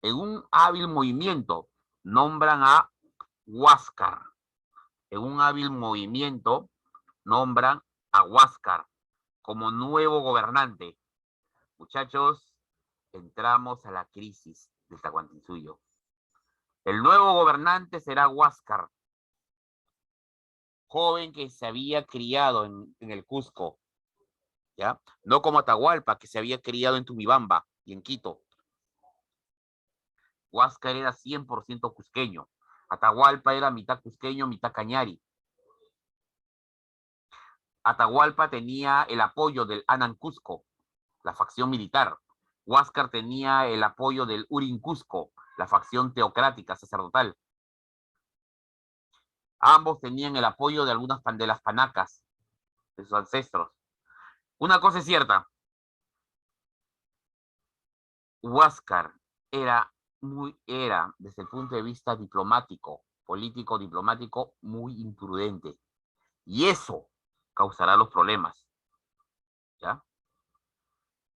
en un hábil movimiento nombran a Huáscar. En un hábil movimiento nombran a Huáscar como nuevo gobernante. Muchachos, entramos a la crisis del Tahuantinsuyo. El nuevo gobernante será Huáscar, joven que se había criado en el Cusco, ¿ya? No como Atahualpa, que se había criado en Tumibamba y en Quito. Huáscar era 100% cusqueño. Atahualpa era mitad cusqueño, mitad cañari. Atahualpa tenía el apoyo del Anan Cusco, la facción militar. Huáscar tenía el apoyo del Urin Cusco, la facción teocrática sacerdotal. Ambos tenían el apoyo de algunas de las panacas, de sus ancestros. Una cosa es cierta. Huáscar era, desde el punto de vista político-diplomático, muy imprudente. Y eso causará los problemas. ¿Ya?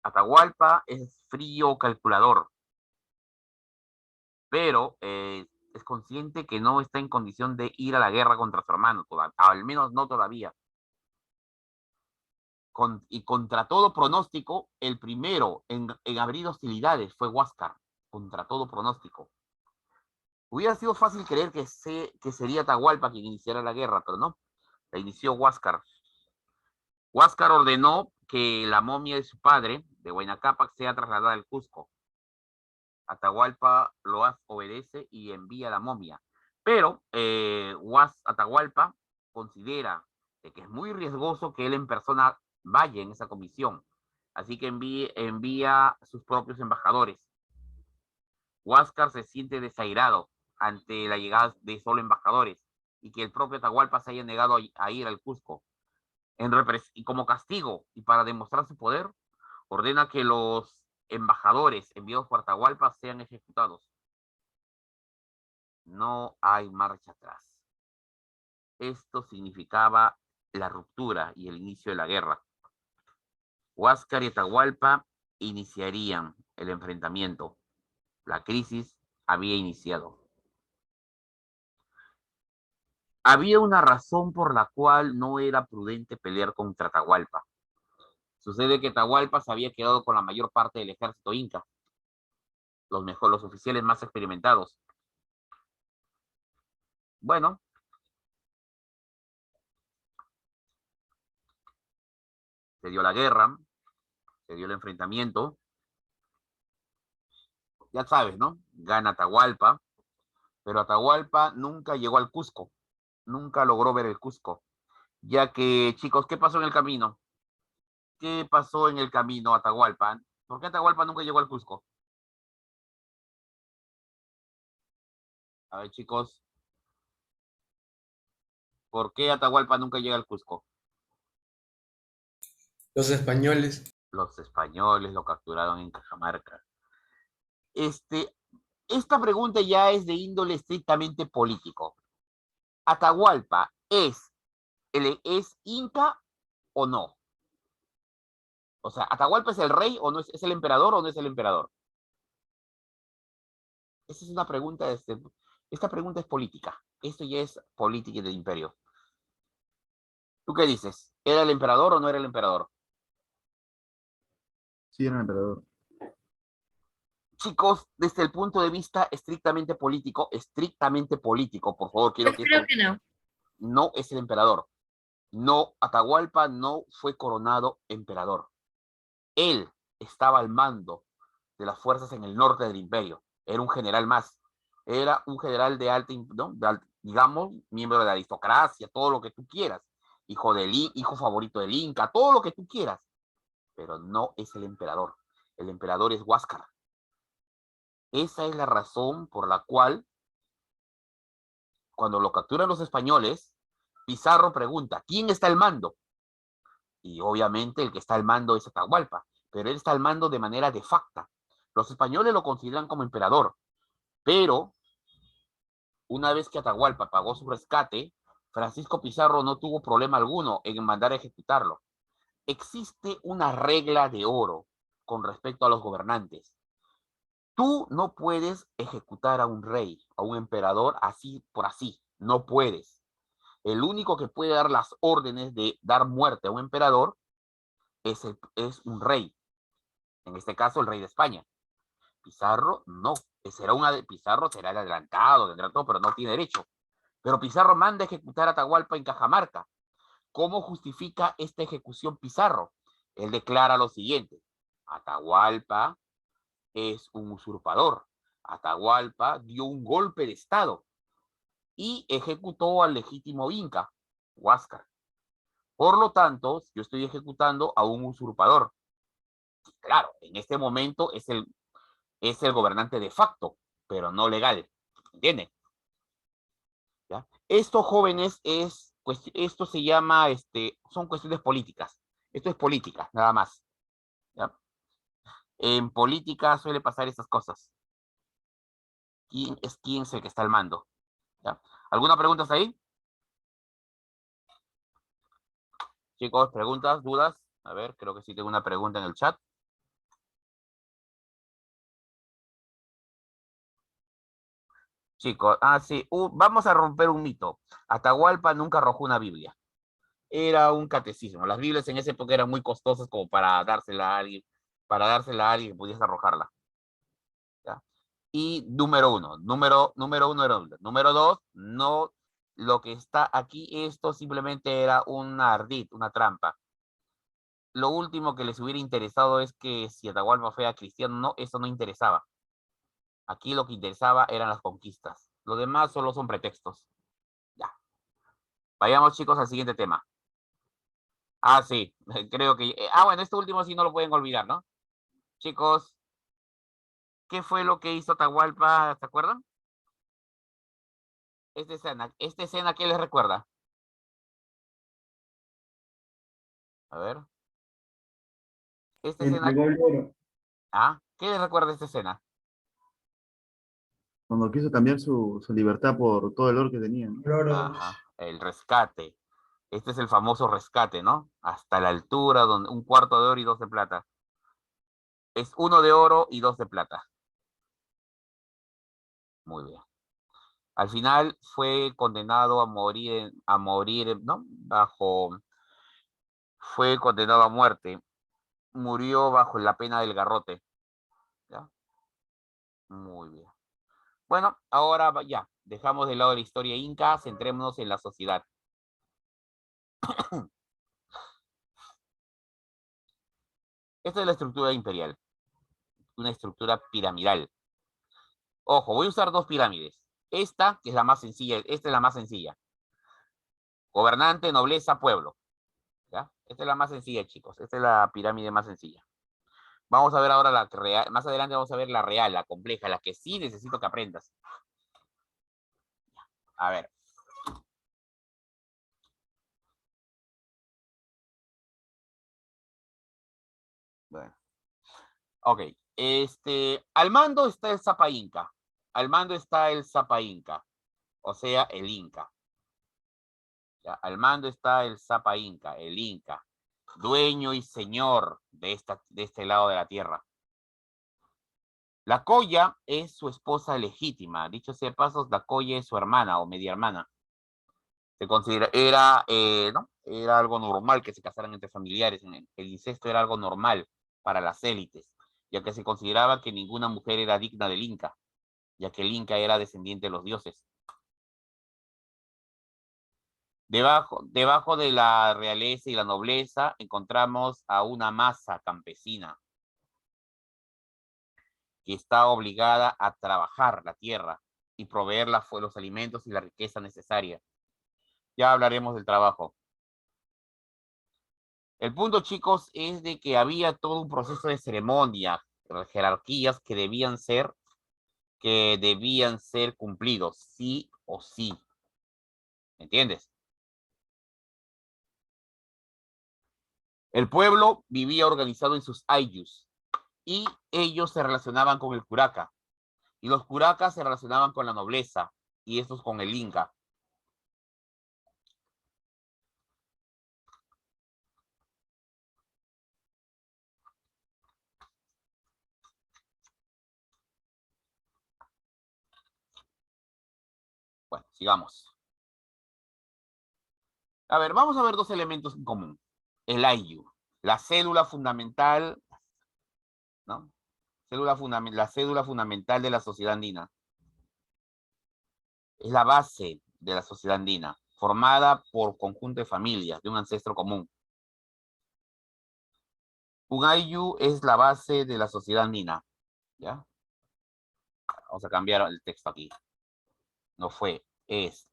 Atahualpa es frío calculador, pero es consciente que no está en condición de ir a la guerra contra su hermano, al menos no todavía. Y contra todo pronóstico, el primero en abrir hostilidades fue Huáscar, contra todo pronóstico. Hubiera sido fácil creer que sería Atahualpa quien iniciara la guerra, pero no, la inició Huáscar. Huáscar ordenó que la momia de su padre, de Huayna Cápac, sea trasladada al Cusco. Atahualpa Loaz obedece y envía la momia. Pero Atahualpa considera de que es muy riesgoso que él en persona vaya en esa comisión. Así que envía sus propios embajadores. Huáscar se siente desairado ante la llegada de solo embajadores y que el propio Atahualpa se haya negado a ir al Cusco. Y como castigo y para demostrar su poder, ordena que los embajadores enviados por Atahualpa sean ejecutados. No hay marcha atrás. Esto significaba la ruptura y el inicio de la guerra. Huáscar y Atahualpa iniciarían el enfrentamiento. La crisis había iniciado. Había una razón por la cual no era prudente pelear contra Atahualpa. Sucede que Atahualpa se había quedado con la mayor parte del ejército inca, los oficiales más experimentados. Bueno, se dio la guerra, se dio el enfrentamiento. Ya sabes, ¿no? Gana Atahualpa, pero Atahualpa nunca llegó al Cusco, nunca logró ver el Cusco, ya que, chicos, ¿qué pasó en el camino? ¿Qué pasó en el camino, Atahualpa? ¿Por qué Atahualpa nunca llegó al Cusco? A ver, chicos, ¿por qué Atahualpa nunca llega al Cusco?
Los españoles.
Los españoles lo capturaron en Cajamarca. Esta pregunta ya es de índole estrictamente político. ¿Atahualpa es inca o no? O sea, ¿Atahualpa es el rey o no es el emperador o no es el emperador? Esa es una pregunta, esta pregunta es política. Esto ya es política del imperio. ¿Tú qué dices? ¿Era el emperador o no era el emperador?
Sí, era el emperador.
Chicos, desde el punto de vista estrictamente político, por favor, quiero
Yo
que
creo que no.
no es el emperador. No, Atahualpa no fue coronado emperador. Él estaba al mando de las fuerzas en el norte del imperio. Era un general más. Era un general de alta, ¿no? Digamos, miembro de la aristocracia, todo lo que tú quieras. Hijo favorito del Inca, todo lo que tú quieras. Pero no es el emperador. El emperador es Huáscar. Esa es la razón por la cual, cuando lo capturan los españoles, Pizarro pregunta, ¿quién está al mando? Y obviamente el que está al mando es Atahualpa, pero él está al mando de manera de facto. Los españoles lo consideran como emperador, pero una vez que Atahualpa pagó su rescate, Francisco Pizarro no tuvo problema alguno en mandar a ejecutarlo. Existe una regla de oro con respecto a los gobernantes. Tú no puedes ejecutar a un rey, a un emperador, así por así. No puedes. El único que puede dar las órdenes de dar muerte a un emperador es un rey. En este caso, el rey de España. Pizarro, no. Pizarro será el adelantado, tendrá todo, pero no tiene derecho. Pero Pizarro manda a ejecutar a Atahualpa en Cajamarca. ¿Cómo justifica esta ejecución Pizarro? Él declara lo siguiente. Atahualpa es un usurpador. Atahualpa dio un golpe de estado y ejecutó al legítimo inca, Huáscar. Por lo tanto, yo estoy ejecutando a un usurpador. Claro, en este momento es el gobernante de facto, pero no legal. ¿Entienden? ¿Ya? Esto, jóvenes, esto se llama, son cuestiones políticas. Esto es política, nada más. ¿Ya? En política suele pasar esas cosas. ¿Quién es el que está al mando? ¿Ya? ¿Alguna pregunta ahí? Chicos, preguntas, dudas. A ver, creo que sí tengo una pregunta en el chat. Chicos, sí, vamos a romper un mito. Atahualpa nunca arrojó una Biblia. Era un catecismo. Las Biblias en esa época eran muy costosas como para dársela a alguien que pudiese arrojarla. ¿Ya? Y número uno era un. Número dos, no, lo que está aquí, esto simplemente era un ardid, una trampa. Lo último que les hubiera interesado es que si Atahualpa fuera cristiano o no, eso no interesaba. Aquí lo que interesaba eran las conquistas. Lo demás solo son pretextos. Ya. Vayamos, chicos, al siguiente tema. Ah, sí, creo que... bueno, este último sí no lo pueden olvidar, ¿no? Chicos, ¿qué fue lo que hizo Atahualpa? ¿Se acuerdan? Esta escena, ¿qué les recuerda? A ver. Esta escena...
Entregó el oro.
¿Ah? ¿Qué les recuerda esta escena?
Cuando quiso cambiar su libertad por todo el oro que tenía, ¿no?
El oro.
Ajá, el rescate. Este es el famoso rescate, ¿no? Hasta la altura, donde un cuarto de oro y 2 de plata. Es 1 de oro y 2 de plata. Muy bien. Al final fue condenado a morir, ¿no? Fue condenado a muerte. Murió bajo la pena del garrote. ¿Ya? Muy bien. Bueno, ahora ya, dejamos de lado la historia inca, centrémonos en la sociedad. Esta es la estructura imperial, una estructura piramidal. Ojo, voy a usar 2 pirámides. Esta, que es la más sencilla, esta es la más sencilla. Gobernante, nobleza, pueblo. ¿Ya? Esta es la más sencilla, chicos. Esta es la pirámide más sencilla. Vamos a ver ahora la real. Más adelante vamos a ver la real, la compleja, la que sí necesito que aprendas. A ver. Bueno. Ok. Al mando está el Zapa Inca. Al mando está el Zapa Inca. O sea, el Inca. ¿Ya? Al mando está el Zapa Inca, el Inca. Dueño y señor de este lado de la tierra. La Colla es su esposa legítima. Dicho sea de pasos, la Colla es su hermana o media hermana. Se considera, ¿no? Era algo normal que se casaran entre familiares. El incesto era algo normal para las élites, ya que se consideraba que ninguna mujer era digna del Inca, ya que el Inca era descendiente de los dioses. Debajo de la realeza y la nobleza encontramos a una masa campesina que está obligada a trabajar la tierra y proveer los alimentos y la riqueza necesaria. Ya hablaremos del trabajo. El punto, chicos, es de que había todo un proceso de ceremonia, jerarquías que debían ser cumplidos, sí o sí. ¿Me entiendes? El pueblo vivía organizado en sus ayllus y ellos se relacionaban con el curaca. Y los curacas se relacionaban con la nobleza y estos con el Inca. Bueno, sigamos. A ver, vamos a ver 2 elementos en común. El ayllu, la célula fundamental, ¿no? La célula fundamental de la sociedad andina. Es la base de la sociedad andina, formada por conjunto de familias de un ancestro común. Un ayllu es la base de la sociedad andina. ¿Ya? Vamos a cambiar el texto aquí. No fue, es.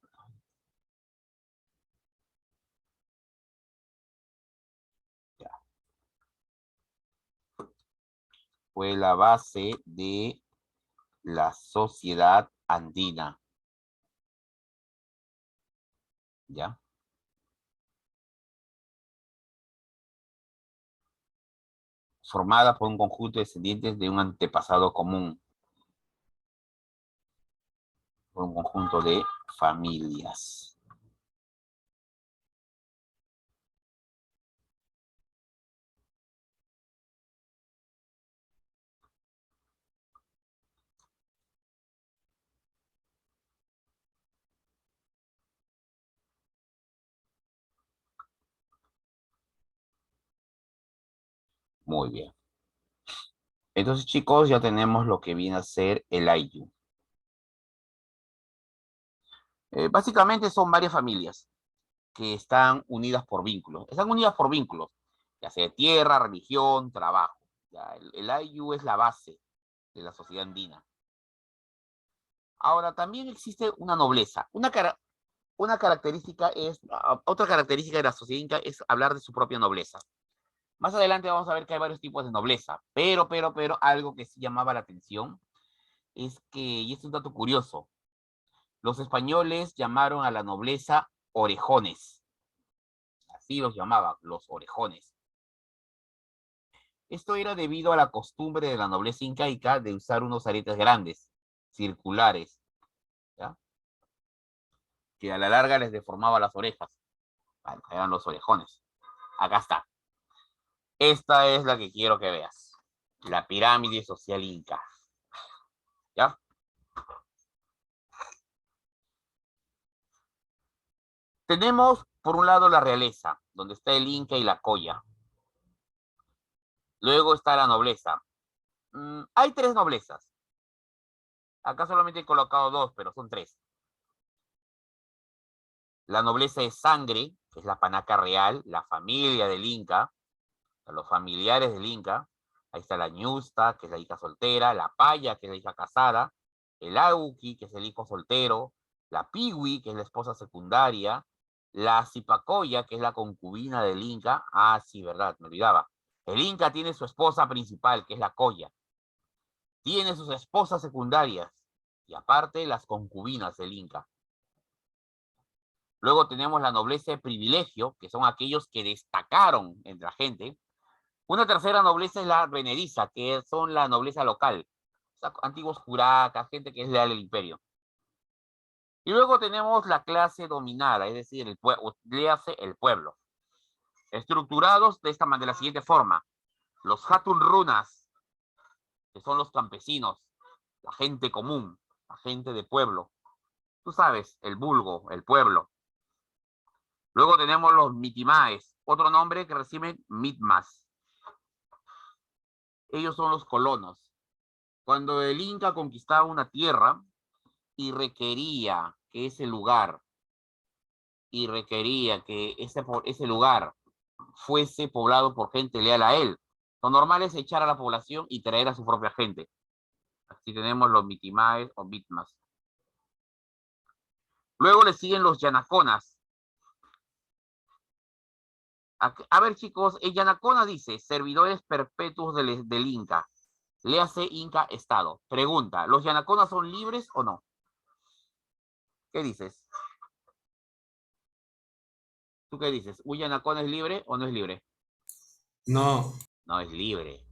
Ya. Fue la base de la sociedad andina. ¿Ya? Formada por un conjunto de descendientes de un antepasado común. Por un conjunto de familias. Muy bien. Entonces, chicos, ya tenemos lo que viene a ser el ayllu. Básicamente son varias familias que están unidas por vínculos. Están unidas por vínculos, ya sea de tierra, religión, trabajo. Ya, el ayllu es la base de la sociedad andina. Ahora, también existe una nobleza. Una característica es, otra característica de la sociedad inca es hablar de su propia nobleza. Más adelante vamos a ver que hay varios tipos de nobleza, pero, algo que sí llamaba la atención es que, y es un dato curioso, los españoles llamaron a la nobleza orejones. Así los llamaban, los orejones. Esto era debido a la costumbre de la nobleza incaica de usar unos aretes grandes, circulares, ¿ya? Que a la larga les deformaba las orejas. Bueno, eran los orejones. Acá está. Esta es la que quiero que veas. La pirámide social inca. ¿Ya? Tenemos, por un lado, la realeza, donde está el inca y la colla. Luego está la nobleza. Hay 3 noblezas. Acá solamente he colocado 2, pero son 3. La nobleza de sangre, que es la panaca real, la familia del inca, los familiares del inca. Ahí está la ñusta, que es la hija soltera, la paya, que es la hija casada, el auqui, que es el hijo soltero, la piwi, que es la esposa secundaria, la zipacoya, que es la concubina del inca. Ah, sí, verdad, me olvidaba. El inca tiene su esposa principal, que es la colla. Tiene sus esposas secundarias y aparte las concubinas del inca. Luego tenemos la nobleza de privilegio, que son aquellos que destacaron entre la gente. Una tercera nobleza es la venediza, que son la nobleza local. O sea, antiguos curacas, gente que es leal al imperio. Y luego tenemos la clase dominada, es decir, el pueblo. Estructurados de la siguiente forma. Los hatun runas, que son los campesinos, la gente común, la gente de pueblo. Tú sabes, el vulgo, el pueblo. Luego tenemos los mitimaes, otro nombre que reciben mitmas. Ellos son los colonos. Cuando el Inca conquistaba una tierra y requería que ese lugar, ese lugar fuese poblado por gente leal a él, lo normal es echar a la población y traer a su propia gente. Así tenemos los mitimaes o mitmas. Luego le siguen los yanaconas. A ver, chicos, el yanacona dice, servidores perpetuos del Inca. Le hace Inca Estado. Pregunta, ¿los yanaconas son libres o no? ¿Qué dices? ¿Tú qué dices? ¿Un yanacona es libre o no es libre?
No,
No es libre.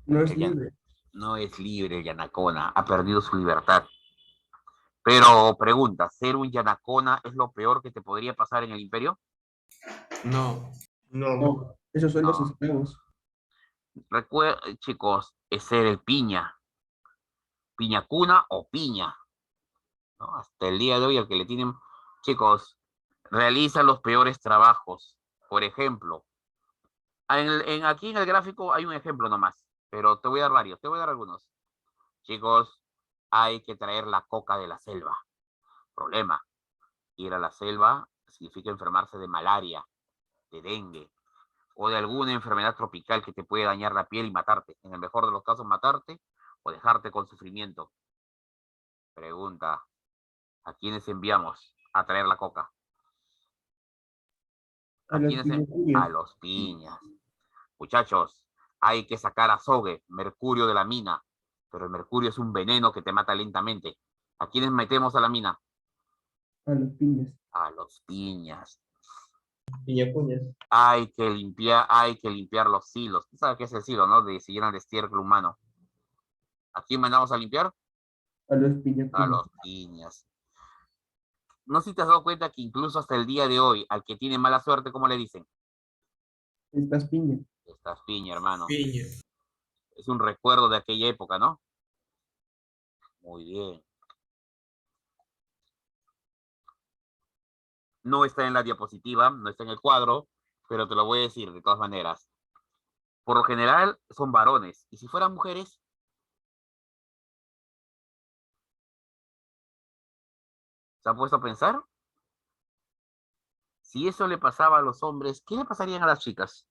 No es
El yan-
libre.
No es libre el yanacona. Ha perdido su libertad. Pero pregunta, ¿ser un yanacona es lo peor que te podría pasar en el imperio?
no,
No, esos son los
No.
esclavos.
Chicos, es ser el piña. Piñacuna o piña, ¿no? Hasta el día de hoy, al que le tienen, chicos, realiza los peores trabajos. Por ejemplo, aquí en el gráfico hay un ejemplo nomás, pero te voy a dar varios, te voy a dar algunos. Chicos, hay que traer la coca de la selva. Problema, ir a la selva significa enfermarse de malaria, de dengue, o de alguna enfermedad tropical que te puede dañar la piel y matarte. En el mejor de los casos, matarte o dejarte con sufrimiento. Pregunta, ¿a quiénes enviamos a traer la coca?
A
¿A
los
quiénes? A
piñas.
los piñas. Muchachos, hay que sacar azogue, mercurio de la mina, pero el mercurio es un veneno que te mata lentamente. ¿A quiénes metemos a la mina?
A los piñas.
A los piñas.
piñacuñas.
Hay que limpiar los silos. ¿Tú sabes qué es el silo, no? De si llenan de estiércol humano. ¿A quién mandamos a limpiar?
A los
A
piñacuñas.
los piñas. No sé si te has dado cuenta que incluso hasta el día de hoy, al que tiene mala suerte, ¿cómo le dicen?
Estas piñas.
Estás piña, hermano.
Piña.
Es un recuerdo de aquella época, ¿no? Muy bien. No está en la diapositiva, no está en el cuadro, pero te lo voy a decir de todas maneras. Por lo general son varones. ¿Y si fueran mujeres? ¿Se han puesto a pensar? Si eso le pasaba a los hombres, ¿qué le pasarían a las chicas?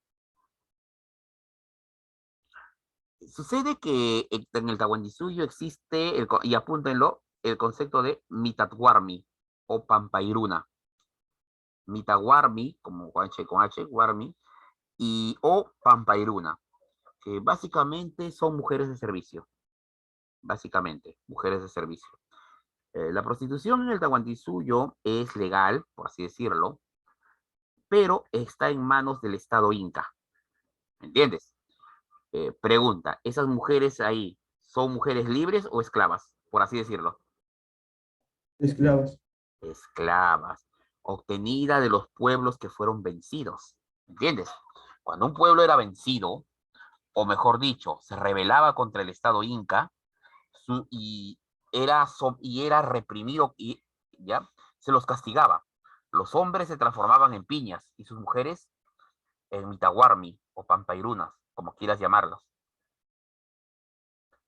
Sucede que en el Tahuantinsuyo existe, y apúntenlo, el concepto de Mitaguarmi o Pampairuna. Mitaguarmi, como con H, Guarmi, o Pampairuna, que básicamente son mujeres de servicio. Básicamente, mujeres de servicio. La prostitución en el Tahuantinsuyo es legal, por así decirlo, pero está en manos del Estado Inca. ¿Me entiendes? Pregunta, ¿esas mujeres ahí son mujeres libres o esclavas, por así decirlo?
Esclavas.
Esclavas, obtenida de los pueblos que fueron vencidos. ¿Entiendes? Cuando un pueblo era vencido, o mejor dicho, se rebelaba contra el Estado Inca y era reprimido y ya se los castigaba. Los hombres se transformaban en piñas y sus mujeres en mitaguarmi o pampairunas, como quieras llamarlos.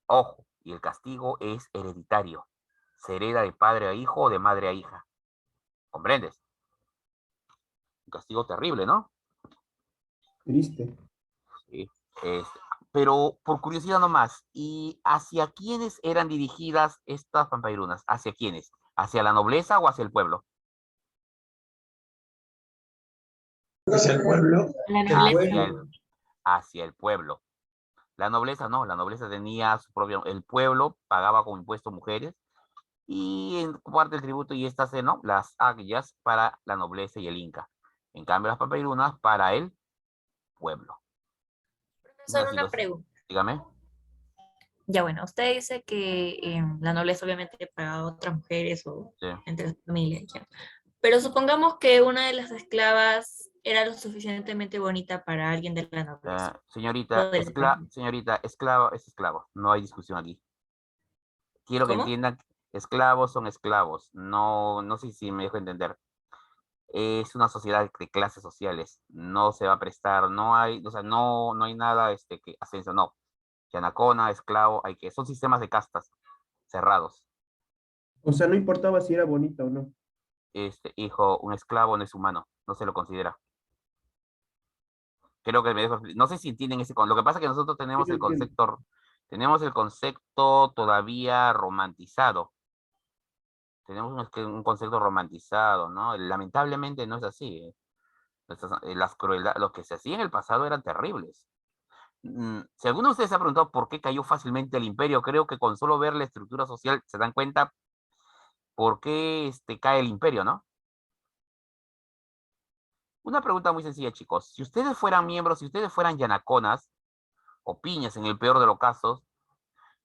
Ojo, y el castigo es hereditario. Se hereda de padre a hijo o de madre a hija. ¿Comprendes? Un castigo terrible, ¿no?
Triste.
Sí. Pero por curiosidad nomás, ¿y hacia quiénes eran dirigidas estas pampairunas? ¿Hacia quiénes? ¿Hacia la nobleza o hacia el pueblo?
Hacia el pueblo.
La
El
nobleza.
pueblo.
Hacia el pueblo. La nobleza no, la nobleza tenía su propio, el pueblo pagaba como impuesto mujeres y en parte del tributo y estas, ¿no? Las aguillas para la nobleza y el inca. En cambio las pampairunas para el pueblo.
Profesor,
Así
una
los-
pregunta.
Dígame.
Ya bueno, usted dice que la nobleza obviamente paga a otras mujeres o
Sí.
entre las familias, ya. Pero supongamos que una de las esclavas era lo suficientemente bonita para alguien de la nobleza.
Señorita, señorita, esclavo es esclavo. No hay discusión aquí. Quiero que
¿Cómo?
entiendan, esclavos son esclavos. No, no sé si me dejo entender. Es una sociedad de clases sociales. No se va a prestar, no hay, o sea, no hay nada que ascenso, no. Yanacona, esclavo, son sistemas de castas cerrados.
O sea, no importaba si era bonita o no.
Hijo, un esclavo no es humano, no se lo considera. Creo que me dejo, no sé si entienden lo que pasa es que nosotros
Sí, yo entiendo.
tenemos el concepto todavía romantizado. Tenemos un concepto romantizado, ¿no? Lamentablemente no es así. Las crueldades, lo que se hacía en el pasado eran terribles. Si alguno de ustedes se ha preguntado por qué cayó fácilmente el imperio, creo que con solo ver la estructura social se dan cuenta por qué cae el imperio, ¿no? Una pregunta muy sencilla, chicos. Si ustedes fueran miembros, si ustedes fueran yanaconas o piñas en el peor de los casos,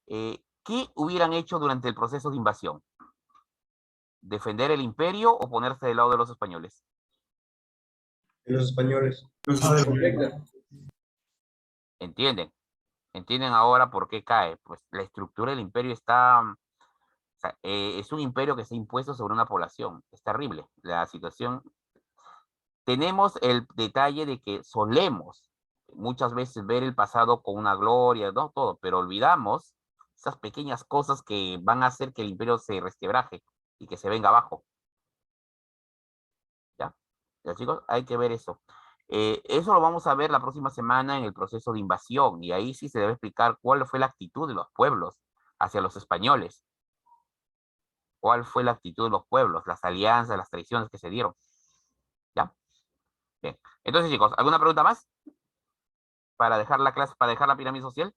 ¿qué hubieran hecho durante el proceso de invasión? ¿Defender el imperio o ponerse del lado de los españoles?
Los españoles.
Correcto.
¿Entienden? ¿Entienden ahora por qué cae? Pues la estructura del imperio está, o sea, es un imperio que se ha impuesto sobre una población. Es terrible. La situación. Tenemos el detalle de que solemos muchas veces ver el pasado con una gloria, ¿no? Todo, pero olvidamos esas pequeñas cosas que van a hacer que el imperio se resquebraje y que se venga abajo. ¿Ya? ¿Ya, chicos? Hay que ver eso. Eso lo vamos a ver la próxima semana en el proceso de invasión, y ahí sí se debe explicar cuál fue la actitud de los pueblos hacia los españoles. ¿Cuál fue la actitud de los pueblos, las alianzas, las traiciones que se dieron? ¿Ya? Bien. Entonces, chicos, ¿alguna pregunta más? Para dejar la clase, para dejar la pirámide social.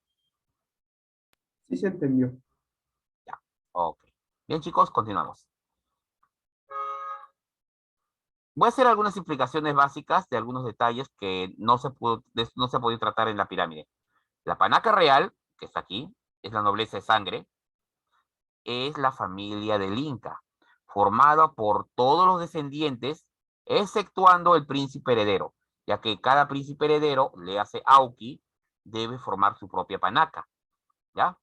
Sí se entendió.
Ya, ok. Bien, chicos, continuamos. Voy a hacer algunas explicaciones básicas de algunos detalles que no se ha podido tratar en la pirámide. La panaca real, que está aquí, es la nobleza de sangre, es la familia del Inca, formada por todos los descendientes, exceptuando el príncipe heredero, ya que cada príncipe heredero, le hace Auqui, debe formar su propia panaca. ¿Ya?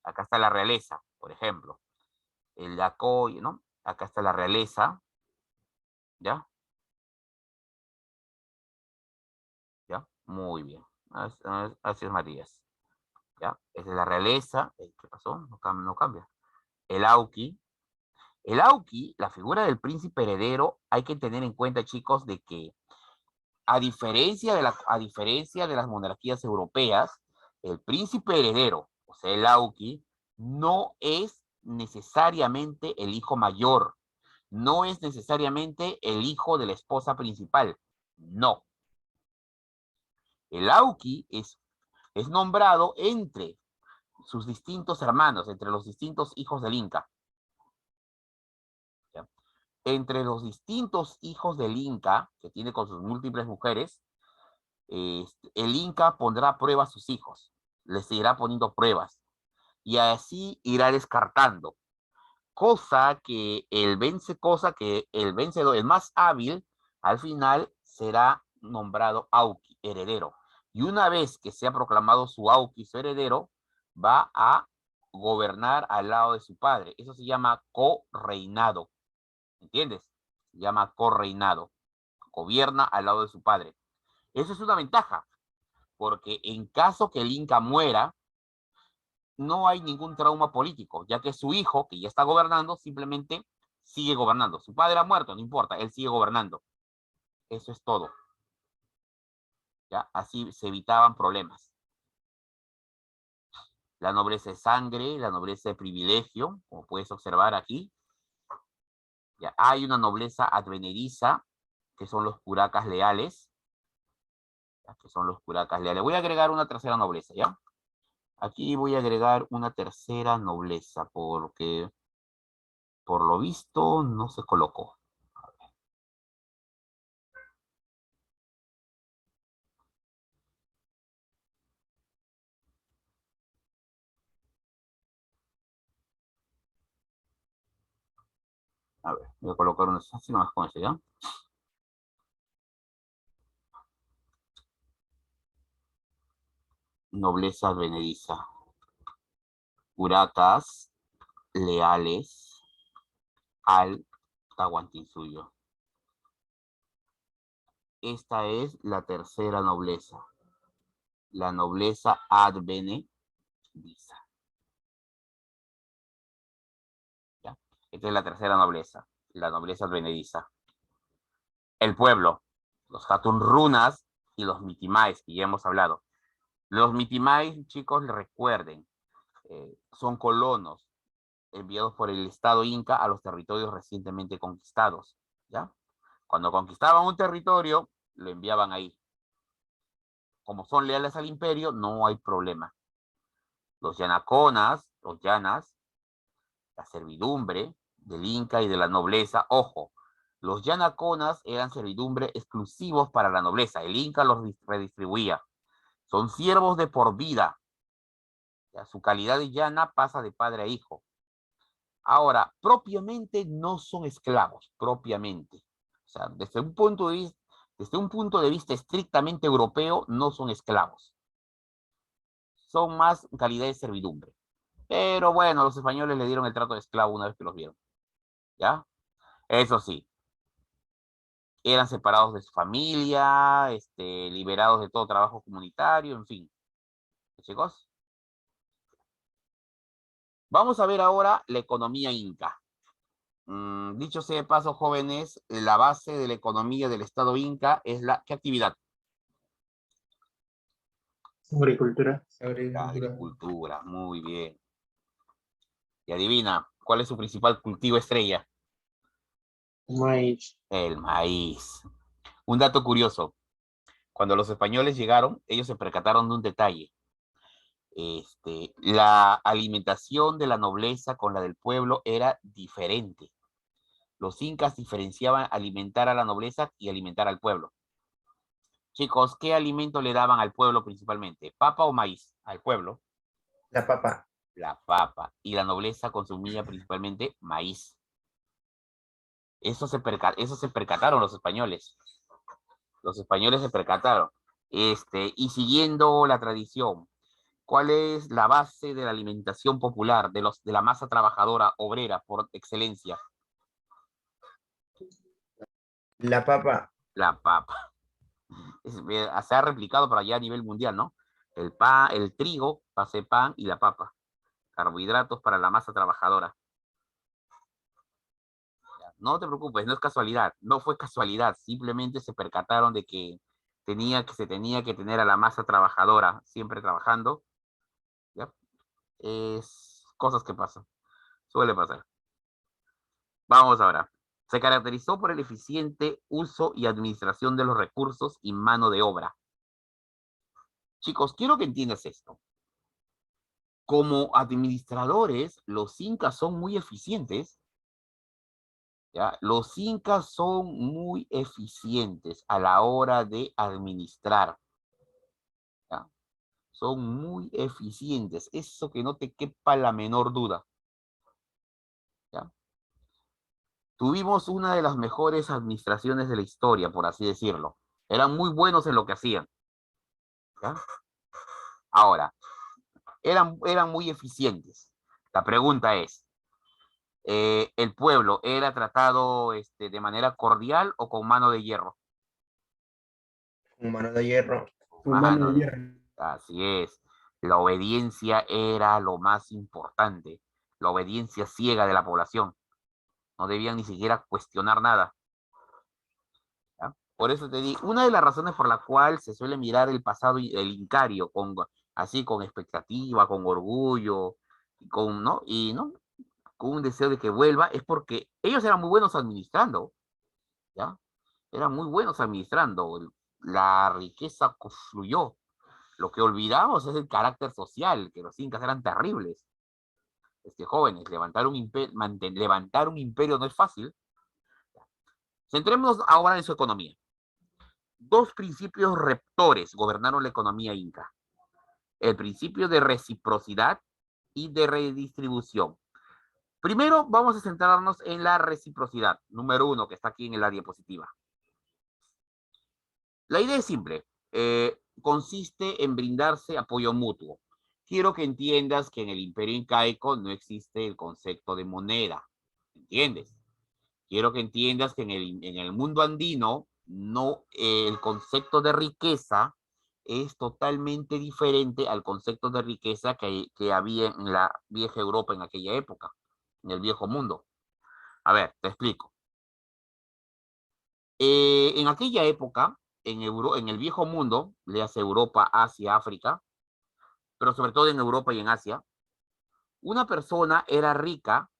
Acá está la realeza, por ejemplo. El Yacoy, ¿no? Acá está la realeza. ¿Ya? ¿Ya? Muy bien. Así es, Matías. ¿Ya? Esa es la realeza. ¿Qué pasó? No cambia. El Auqui. El Auqui, la figura del príncipe heredero, hay que tener en cuenta, chicos, de que a diferencia de las monarquías europeas, el príncipe heredero, o sea, el Auqui, no es necesariamente el hijo mayor. No es necesariamente el hijo de la esposa principal. No. El Auqui es nombrado entre sus distintos hermanos, entre los distintos hijos del Inca. ¿Ya? Entre los distintos hijos del Inca, que tiene con sus múltiples mujeres, el Inca pondrá a prueba a sus hijos, les irá poniendo pruebas, y así irá descartando. Cosa que el vencedor, el más hábil, al final será nombrado Auqui, heredero. Y una vez que sea proclamado su Auqui, su heredero, va a gobernar al lado de su padre. Eso se llama correinado. ¿Entiendes? Se llama correinado. Gobierna al lado de su padre. Eso es una ventaja, porque en caso que el Inca muera, no hay ningún trauma político, ya que su hijo, que ya está gobernando, simplemente sigue gobernando. Su padre ha muerto, no importa, él sigue gobernando. Eso es todo. ¿Ya? Así se evitaban problemas. La nobleza de sangre, la nobleza de privilegio, como puedes observar aquí. Ya hay una nobleza advenediza, que son los curacas leales. ¿Ya? Que son los curacas leales. Voy a agregar una tercera nobleza, ¿ya? Aquí voy a agregar una tercera nobleza, porque por lo visto no se colocó. A ver, voy a colocar una así nomás con ese, ¿ya? Nobleza advenediza. Curacas leales al Tahuantinsuyo. Esta es la tercera nobleza. La nobleza advenediza. ¿Ya? Esta es la tercera nobleza. La nobleza advenediza. El pueblo. Los Hatunrunas y los Mitimaes, que ya hemos hablado. Los Mitimaes, chicos, recuerden, son colonos enviados por el Estado Inca a los territorios recientemente conquistados, ¿ya? Cuando conquistaban un territorio, lo enviaban ahí. Como son leales al imperio, no hay problema. Los yanaconas, los yanas, la servidumbre del Inca y de la nobleza, ojo, los yanaconas eran servidumbre exclusivos para la nobleza, el Inca los redistribuía. Son siervos de por vida. Ya, su calidad de yana pasa de padre a hijo. Ahora, propiamente no son esclavos, propiamente. O sea, desde un punto de vista estrictamente europeo, no son esclavos. Son más calidad de servidumbre. Pero bueno, los españoles le dieron el trato de esclavo una vez que los vieron. ¿Ya? Eso sí, eran separados de su familia, liberados de todo trabajo comunitario, en fin. Chicos, vamos a ver ahora la economía inca. Dicho sea de paso, jóvenes, la base de la economía del Estado Inca es ¿qué actividad?
Agricultura.
La agricultura, muy bien. Y adivina, ¿cuál es su principal cultivo estrella?
Maíz.
El maíz. Un dato curioso, cuando los españoles llegaron, ellos se percataron de un detalle. La alimentación de la nobleza con la del pueblo era diferente. Los incas diferenciaban alimentar a la nobleza y alimentar al pueblo. Chicos, ¿qué alimento le daban al pueblo principalmente? ¿Papa o maíz? Al pueblo.
La papa.
La papa. Y la nobleza consumía principalmente maíz. Eso se percataron los españoles. Los españoles se percataron. Y siguiendo la tradición, ¿cuál es la base de la alimentación popular de la masa trabajadora obrera por excelencia?
La papa.
La papa. Se ha replicado para allá a nivel mundial, ¿no? El trigo, base pan y la papa. Carbohidratos para la masa trabajadora. No te preocupes, no es casualidad, no fue casualidad, simplemente se percataron de que se tenía que tener a la masa trabajadora siempre trabajando. ¿Ya? Es cosas que pasan. Suele pasar. Vamos ahora. Se caracterizó por el eficiente uso y administración de los recursos y mano de obra. Chicos, quiero que entiendas esto. Como administradores, los incas son muy eficientes. ¿Ya? Los incas son muy eficientes a la hora de administrar. ¿Ya? Son muy eficientes. Eso que no te quepa la menor duda. ¿Ya? Tuvimos una de las mejores administraciones de la historia, por así decirlo. Eran muy buenos en lo que hacían. ¿Ya? Ahora, eran muy eficientes. La pregunta es, ¿el pueblo era tratado de manera cordial o con mano de hierro?
Un mano de hierro.
Con mano de hierro.
Así es. La obediencia era lo más importante. La obediencia ciega de la población. No debían ni siquiera cuestionar nada. ¿Ya? Por eso te digo, una de las razones por la cual se suele mirar el pasado el incario así con expectativa, con orgullo, ¿no? Y ¿no? Con un deseo de que vuelva, es porque ellos eran muy buenos administrando, ¿ya? Eran muy buenos administrando. La riqueza fluyó. Lo que olvidamos es el carácter social, que los incas eran terribles. Jóvenes, levantar un imperio no es fácil. Centrémonos ahora en su economía. Dos principios rectores gobernaron la economía inca. El principio de reciprocidad y de redistribución. Primero vamos a centrarnos en la reciprocidad, número 1, que está aquí en la diapositiva. La idea es simple. Consiste en brindarse apoyo mutuo. Quiero que entiendas que en el imperio incaico no existe el concepto de moneda. ¿Entiendes? Quiero que entiendas que en el mundo andino no, el concepto de riqueza es totalmente diferente al concepto de riqueza que había en la vieja Europa en aquella época, en el viejo mundo. A ver, te explico. En aquella época, en el viejo mundo, le hace Europa, Asia, África, pero sobre todo en Europa y en Asia, una persona era rica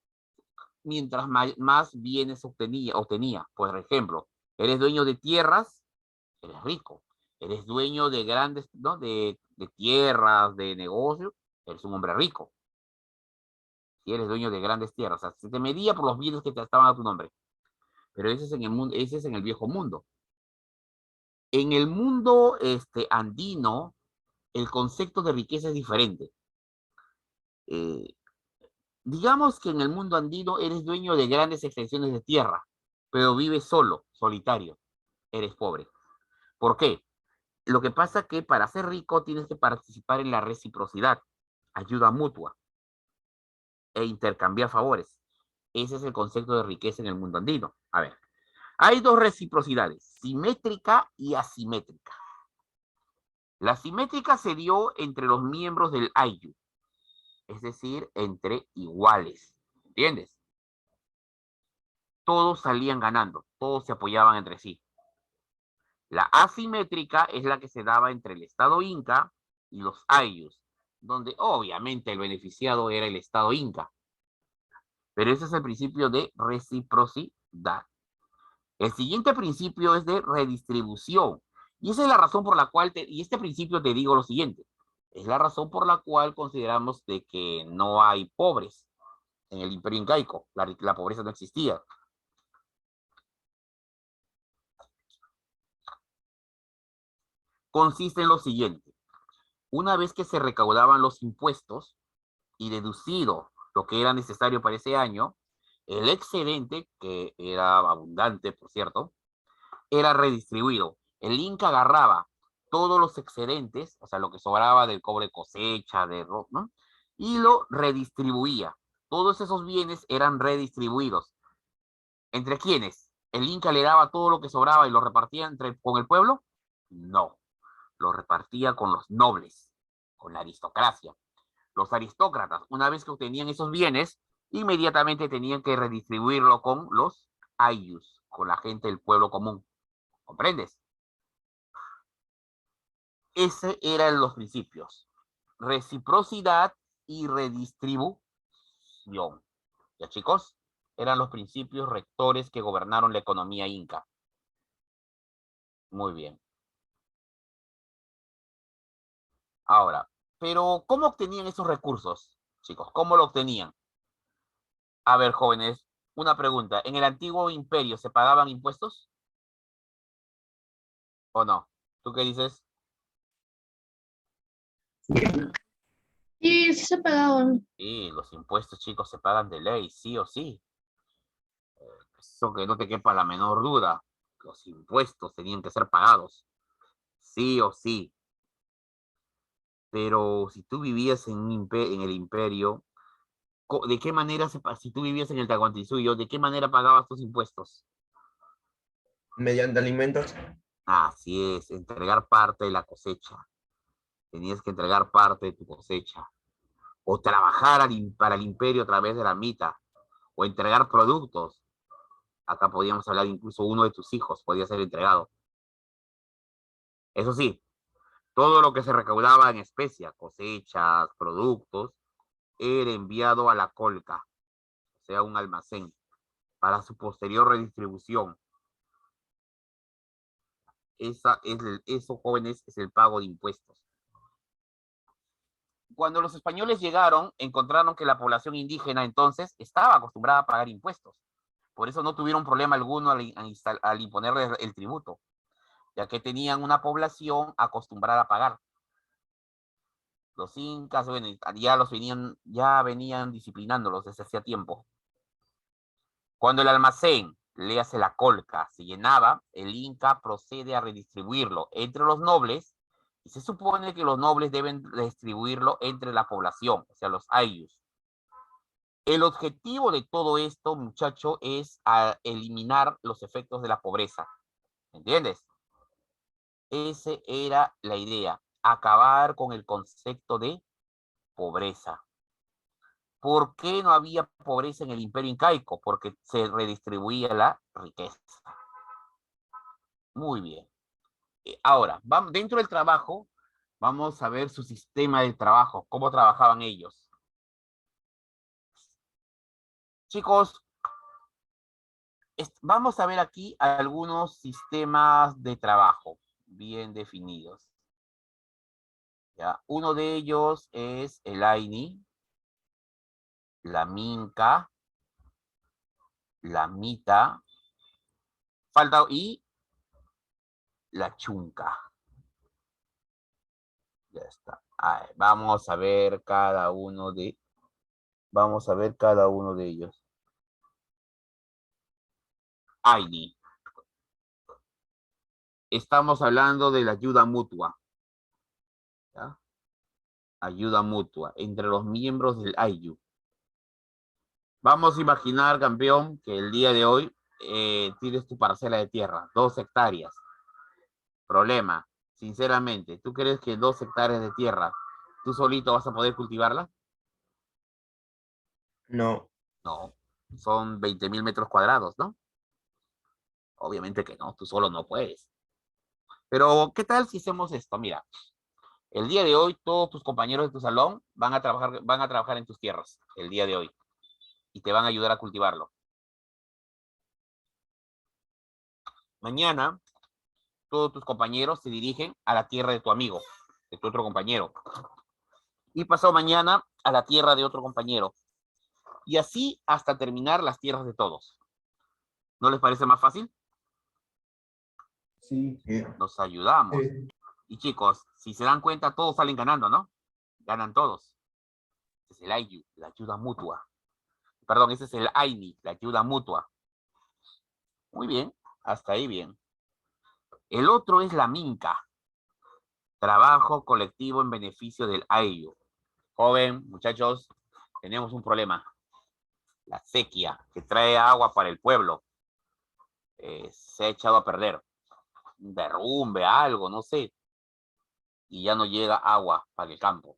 mientras más bienes obtenía. Por ejemplo, eres dueño de tierras, eres rico. Eres dueño de grandes, ¿no? de tierras, de negocios, eres un hombre rico. Si eres dueño de grandes tierras, o sea, se te medía por los bienes que te estaban a tu nombre. Pero ese es en el viejo mundo. En el mundo andino, el concepto de riqueza es diferente. Digamos que en el mundo andino eres dueño de grandes extensiones de tierra, pero vives solo, solitario. Eres pobre. ¿Por qué? Lo que pasa es que para ser rico tienes que participar en la reciprocidad, ayuda mutua e intercambiar favores. Ese es el concepto de riqueza en el mundo andino. A ver, hay dos reciprocidades, simétrica y asimétrica. La simétrica se dio entre los miembros del Ayllu, es decir, entre iguales. ¿Entiendes? Todos salían ganando, todos se apoyaban entre sí. La asimétrica es la que se daba entre el Estado Inca y los Ayllus, donde obviamente el beneficiado era el Estado Inca. Pero ese es el principio de reciprocidad. El siguiente principio es de redistribución. Y esa es la razón por la cual, y este principio te digo lo siguiente, es la razón por la cual consideramos de que no hay pobres en el imperio incaico. La pobreza no existía. Consiste en lo siguiente. Una vez que se recaudaban los impuestos y deducido lo que era necesario para ese año, el excedente, que era abundante, por cierto, era redistribuido. El Inca agarraba todos los excedentes, o sea, lo que sobraba del cobre cosecha, ¿no? Y lo redistribuía. Todos esos bienes eran redistribuidos. ¿Entre quiénes? ¿El Inca le daba todo lo que sobraba y lo repartía con el pueblo? No. Lo repartía con los nobles, con la aristocracia. Los aristócratas, una vez que obtenían esos bienes, inmediatamente tenían que redistribuirlo con los ayllus, con la gente del pueblo común. ¿Comprendes? Ese eran los principios. Reciprocidad y redistribución. ¿Ya, chicos? Eran los principios rectores que gobernaron la economía inca. Muy bien. Ahora, pero ¿cómo obtenían esos recursos, chicos? ¿Cómo lo obtenían? A ver, jóvenes, una pregunta. ¿En el antiguo imperio se pagaban impuestos? ¿O no? ¿Tú qué dices?
Sí, sí se pagaban.
Sí, los impuestos, chicos, se pagan de ley, sí o sí. Eso que no te quepa la menor duda. Los impuestos tenían que ser pagados, sí o sí. Pero si tú vivías en, en el imperio, ¿de qué manera, si tú vivías en el Tahuantinsuyo, de qué manera pagabas tus impuestos?
Mediante alimentos.
Así es, entregar parte de la cosecha. Tenías que entregar parte de tu cosecha. O trabajar para el imperio a través de la mitad. O entregar productos. Acá podíamos hablar incluso uno de tus hijos podía ser entregado. Eso sí, todo lo que se recaudaba en especia, cosechas, productos, era enviado a la colca, o sea, un almacén, para su posterior redistribución. Eso, jóvenes, es el pago de impuestos. Cuando los españoles llegaron, encontraron que la población indígena entonces estaba acostumbrada a pagar impuestos. Por eso no tuvieron problema alguno al imponerles el tributo, ya que tenían una población acostumbrada a pagar. Los incas, bueno, ya venían disciplinándolos desde hacía tiempo. Cuando el almacén, le hace la colca, se llenaba, el inca procede a redistribuirlo entre los nobles, y se supone que los nobles deben distribuirlo entre la población, o sea, los ayllus. El objetivo de todo esto, muchacho, es eliminar los efectos de la pobreza. ¿Entiendes? Esa era la idea, acabar con el concepto de pobreza. ¿Por qué no había pobreza en el imperio incaico? Porque se redistribuía la riqueza. Muy bien. Ahora, dentro del trabajo, vamos a ver su sistema de trabajo, cómo trabajaban ellos. Chicos, vamos a ver aquí algunos sistemas de trabajo bien definidos. ¿Ya? Uno de ellos es el AINI, la Minca, la Mita, y la Chunca. Ya está. Vamos a ver cada uno de ellos. AINI. Estamos hablando de la ayuda mutua. ¿Ya? Ayuda mutua entre los miembros del AIU. Vamos a imaginar, campeón, que el día de hoy tienes tu parcela de tierra, 2 hectáreas. Problema, sinceramente, ¿tú crees que 2 hectáreas de tierra, tú solito vas a poder cultivarla?
No.
No, son 20.000 metros cuadrados, ¿no? Obviamente que no, tú solo no puedes. Pero, ¿qué tal si hacemos esto? Mira, el día de hoy todos tus compañeros de tu salón van a trabajar en tus tierras, el día de hoy, y te van a ayudar a cultivarlo. Mañana, todos tus compañeros se dirigen a la tierra de tu amigo, de tu otro compañero. Y pasado mañana, a la tierra de otro compañero. Y así hasta terminar las tierras de todos. ¿No les parece más fácil?
Sí.
Nos ayudamos. Y chicos, si se dan cuenta, todos salen ganando, ¿no? Ganan todos. Ese es el AIU, la ayuda mutua. Perdón, ese es el AINI, la ayuda mutua. Muy bien, hasta ahí bien. El otro es la MINCA, trabajo colectivo en beneficio del AIU. Joven, muchachos, tenemos un problema. La sequía, que trae agua para el pueblo, se ha echado a perder. Un derrumbe, algo, no sé. Y ya no llega agua para el campo.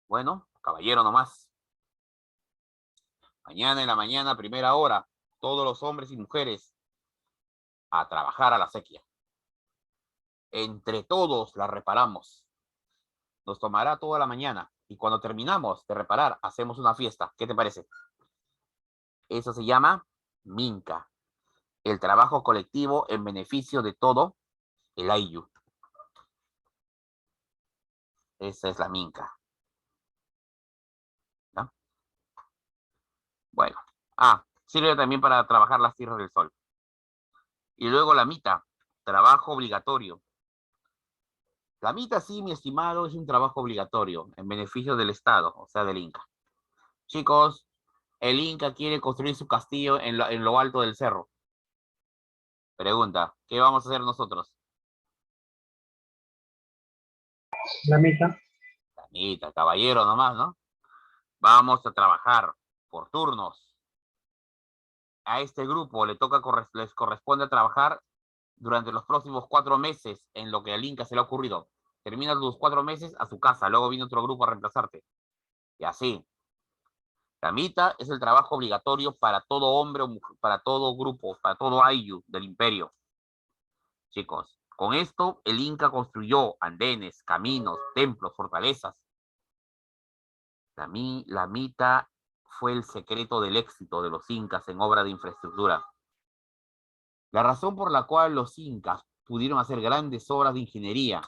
Bueno, caballero nomás. Mañana en la mañana, primera hora, todos los hombres y mujeres a trabajar a la sequía. Entre todos la reparamos. Nos tomará toda la mañana. Y cuando terminamos de reparar, hacemos una fiesta. ¿Qué te parece? Eso se llama Minca. El trabajo colectivo en beneficio de todo el Ayllu. Esa es la Minca. ¿No? Bueno. Sirve también para trabajar las tierras del sol. Y luego la Mita, trabajo obligatorio. La Mita, sí, mi estimado, es un trabajo obligatorio en beneficio del Estado, o sea, del Inca. Chicos, el Inca quiere construir su castillo en lo alto del cerro. Pregunta, ¿qué vamos a hacer nosotros?
La mitad.
La Mita, caballero nomás, ¿no? Vamos a trabajar por turnos. A este grupo les corresponde trabajar durante los próximos 4 meses en lo que al Inca se le ha ocurrido. Terminas los 4 meses a su casa, luego viene otro grupo a reemplazarte. Y así. La Mita es el trabajo obligatorio para todo hombre o mujer, para todo grupo, para todo Ayllu del imperio. Chicos, con esto el Inca construyó andenes, caminos, templos, fortalezas. La Mita fue el secreto del éxito de los incas en obra de infraestructura. La razón por la cual los incas pudieron hacer grandes obras de ingeniería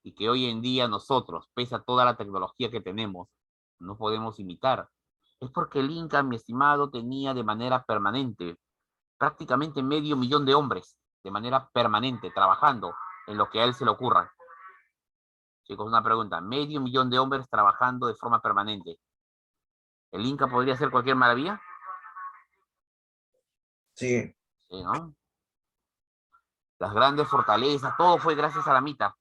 y que hoy en día nosotros, pese a toda la tecnología que tenemos, no podemos imitar, es porque el Inca, mi estimado, tenía de manera permanente prácticamente 500.000 de hombres, de manera permanente, trabajando en lo que a él se le ocurra. Chicos, una pregunta, 500.000 de hombres trabajando de forma permanente. ¿El Inca podría hacer cualquier maravilla?
Sí.
Sí, ¿no? Las grandes fortalezas, todo fue gracias a la Mita.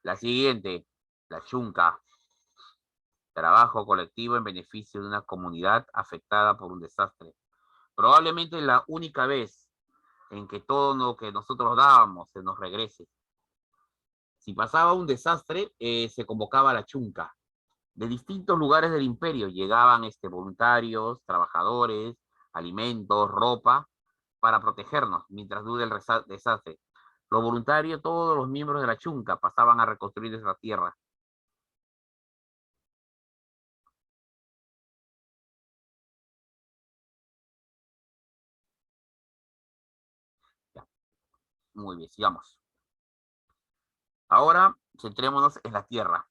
La siguiente, la Chunca. Trabajo colectivo en beneficio de una comunidad afectada por un desastre. Probablemente la única vez en que todo lo que nosotros dábamos se nos regrese. Si pasaba un desastre, se convocaba a la Chunca. De distintos lugares del imperio llegaban voluntarios, trabajadores, alimentos, ropa, para protegernos mientras dure el desastre. Los voluntarios, todos los miembros de la Chunca, pasaban a reconstruir esa tierra. Ya. Muy bien, sigamos. Ahora, centrémonos en la tierra.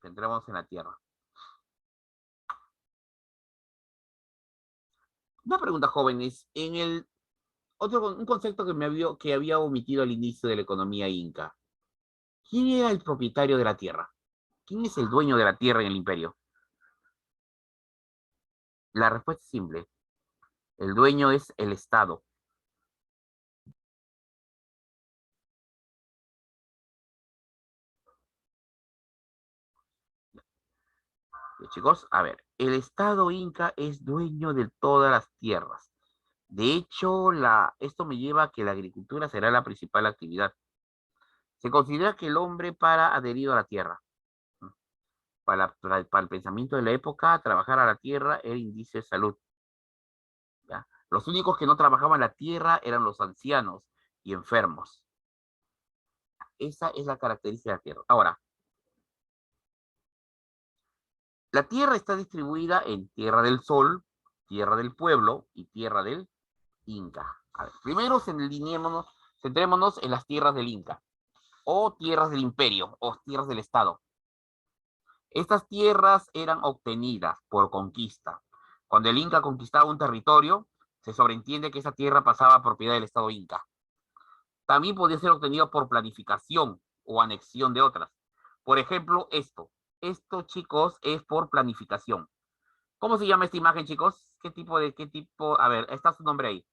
Centrémonos en la tierra. Una pregunta, jóvenes. Un concepto que había omitido al inicio de la economía inca. ¿Quién era el propietario de la tierra? ¿Quién es el dueño de la tierra en el imperio? La respuesta es simple. El dueño es el Estado. Chicos, a ver, el Estado inca es dueño de todas las tierras. De hecho, esto me lleva a que la agricultura será la principal actividad. Se considera que el hombre para adherido a la tierra. Para el pensamiento de la época, trabajar a la tierra era indicio de salud. ¿Ya? Los únicos que no trabajaban la tierra eran los ancianos y enfermos. Esa es la característica de la tierra. Ahora, la tierra está distribuida en tierra del sol, tierra del pueblo y tierra del Inca. A ver, primero centrémonos en las tierras del Inca, o tierras del imperio, o tierras del Estado. Estas tierras eran obtenidas por conquista. Cuando el Inca conquistaba un territorio, se sobreentiende que esa tierra pasaba a propiedad del Estado Inca. También podía ser obtenido por planificación o anexión de otras. Por ejemplo, esto. Esto, chicos, es por planificación. ¿Cómo se llama esta imagen, chicos? ¿Qué tipo? A ver, está su nombre ahí.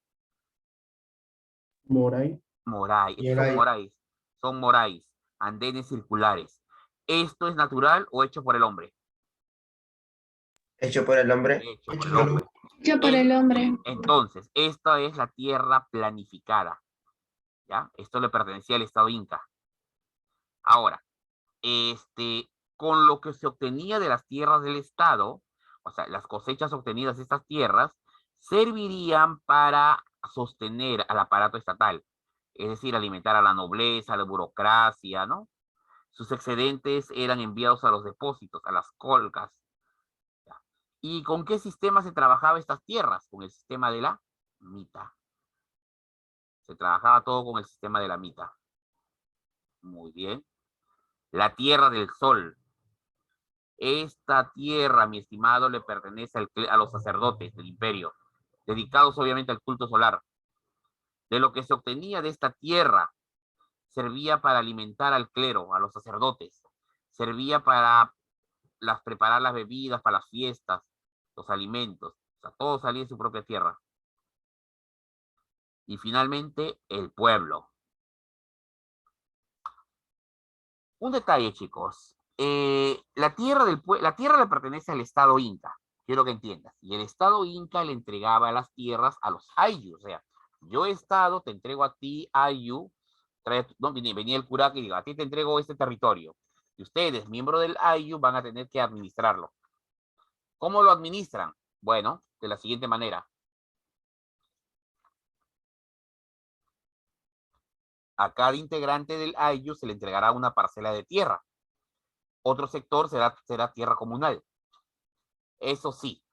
Moray.
Moray. Estos
Moray.
son morays. Son morays. Andenes circulares. ¿Esto es natural o hecho por el hombre?
Hecho por el hombre.
Hecho por el hombre.
Hecho por el hombre.
Entonces, esta es la tierra planificada. ¿Ya? Esto le pertenecía al Estado Inca. Ahora, con lo que se obtenía de las tierras del Estado, o sea, las cosechas obtenidas de estas tierras, servirían para sostener al aparato estatal, es decir, alimentar a la nobleza, a la burocracia, ¿no? Sus excedentes eran enviados a los depósitos, a las colcas. ¿Ya? ¿Y con qué sistema se trabajaba estas tierras? Con el sistema de la mita. Se trabajaba todo con el sistema de la mita. Muy bien. La tierra del sol. Esta tierra, mi estimado, le pertenece a los sacerdotes del imperio, dedicados obviamente al culto solar. De lo que se obtenía de esta tierra, servía para alimentar al clero, a los sacerdotes. Servía para preparar las bebidas, para las fiestas, los alimentos. O sea, todo salía de su propia tierra. Y finalmente, el pueblo. Un detalle, chicos. La tierra le pertenece al Estado Inca. Quiero que entiendas. Y el Estado Inca le entregaba las tierras a los Ayllu. O sea, yo Estado te entrego a ti, Ayllu. No, venía el curaca y diga, a ti te entrego este territorio. Y ustedes, miembros del Ayllu, van a tener que administrarlo. ¿Cómo lo administran? Bueno, de la siguiente manera. A cada integrante del Ayllu se le entregará una parcela de tierra. Otro sector será tierra comunal. Eso sí,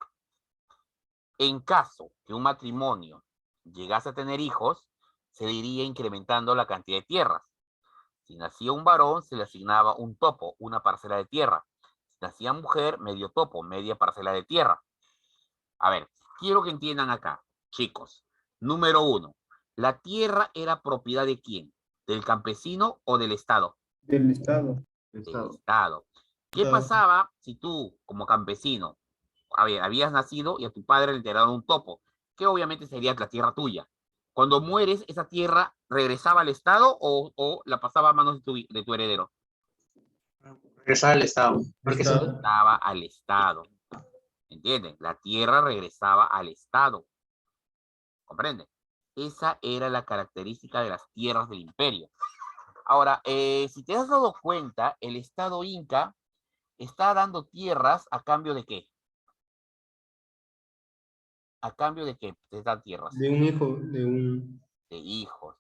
en caso que un matrimonio llegase a tener hijos, se iría incrementando la cantidad de tierras. Si nacía un varón, se le asignaba un topo, una parcela de tierra. Si nacía mujer, medio topo, media parcela de tierra. A ver, quiero que entiendan acá, chicos. Número 1, ¿la tierra era propiedad de quién? ¿Del campesino o del Estado?
Del Estado.
Del Estado. ¿Qué pasaba si tú, como campesino, habías nacido y a tu padre le entregaron un topo? Que obviamente sería la tierra tuya. Cuando mueres, ¿esa tierra regresaba al Estado o la pasaba a manos de tu heredero?
Regresar al Estado. Porque se...
Regresaba al Estado. ¿Entienden? La tierra regresaba al Estado. ¿Comprenden? Esa era la característica de las tierras del imperio. Ahora, si te has dado cuenta, el Estado Inca está dando tierras a cambio de ¿qué? ¿A cambio de qué te dan tierras?
De un hijo, de un...
De hijos.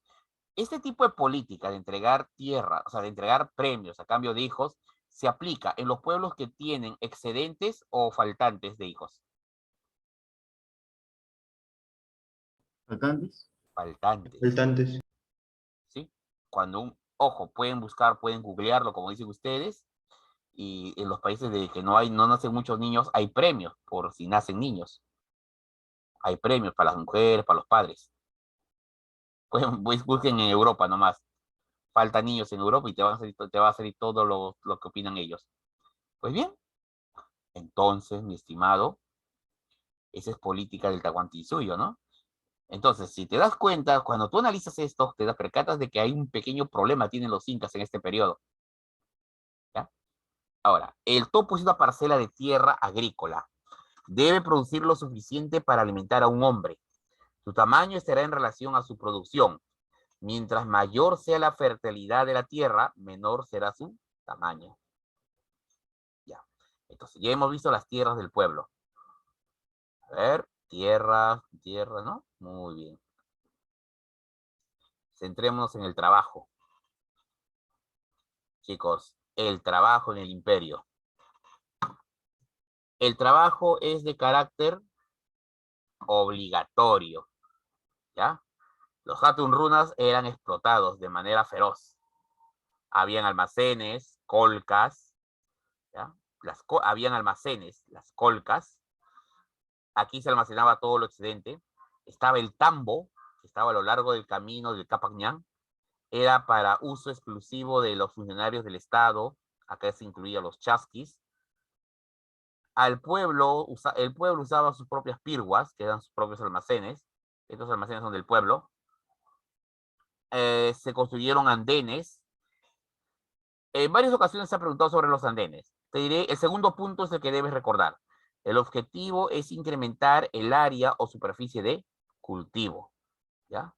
Este tipo de política de entregar tierra, o sea, de entregar premios a cambio de hijos, se aplica en los pueblos que tienen excedentes o faltantes de hijos.
¿Faltantes?
Faltantes.
Faltantes.
¿Sí? Ojo, pueden buscar, pueden googlearlo, como dicen ustedes, y en los países de que no nacen muchos niños, hay premios por si nacen niños. Hay premios para las mujeres, para los padres. Busquen en Europa nomás. Faltan niños en Europa y te va a salir todo lo que opinan ellos. Pues bien, entonces, mi estimado, esa es política del Tahuantinsuyo, ¿no? Entonces, si te das cuenta, cuando tú analizas esto, te das percatas de que hay un pequeño problema tienen los incas en este periodo. ¿Ya? Ahora, el topo es una parcela de tierra agrícola. Debe producir lo suficiente para alimentar a un hombre. Su tamaño estará en relación a su producción. Mientras mayor sea la fertilidad de la tierra, menor será su tamaño. Ya. Entonces, ya hemos visto las tierras del pueblo. A ver, tierra, ¿no? Muy bien. Centrémonos en el trabajo. Chicos, el trabajo en el imperio. El trabajo es de carácter obligatorio. ¿Ya? Los Hatun Runas eran explotados de manera feroz. Habían almacenes, colcas, ¿ya? Habían almacenes, las colcas. Aquí se almacenaba todo lo excedente. Estaba el tambo, que estaba a lo largo del camino del Capacñán. Era para uso exclusivo de los funcionarios del Estado. Acá se incluía los chasquis. El pueblo usaba sus propias pirguas, que eran sus propios almacenes. Estos almacenes son del pueblo. Se construyeron andenes. En varias ocasiones se ha preguntado sobre los andenes. Te diré, el segundo punto es el que debes recordar. El objetivo es incrementar el área o superficie de cultivo. ¿Ya?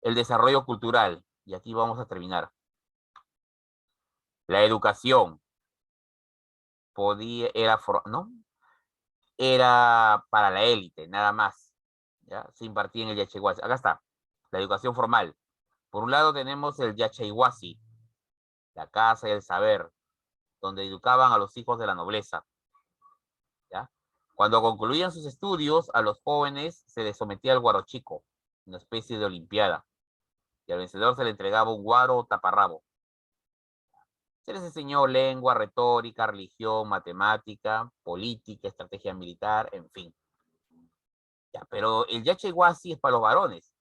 El desarrollo cultural. Y aquí vamos a terminar. La educación. Era para la élite, nada más. ¿Ya? Se impartía en el Yachaywasi. Acá está. La educación formal. Por un lado tenemos el Yachaywasi, la casa y el saber, donde educaban a los hijos de la nobleza. ¿Ya? Cuando concluían sus estudios, a los jóvenes se les sometía al guarochico, una especie de olimpiada, y al vencedor se le entregaba un guaro o taparrabo. Se les enseñó lengua, retórica, religión, matemática, política, estrategia militar, en fin. Ya, pero el yachaywasi es para los varones.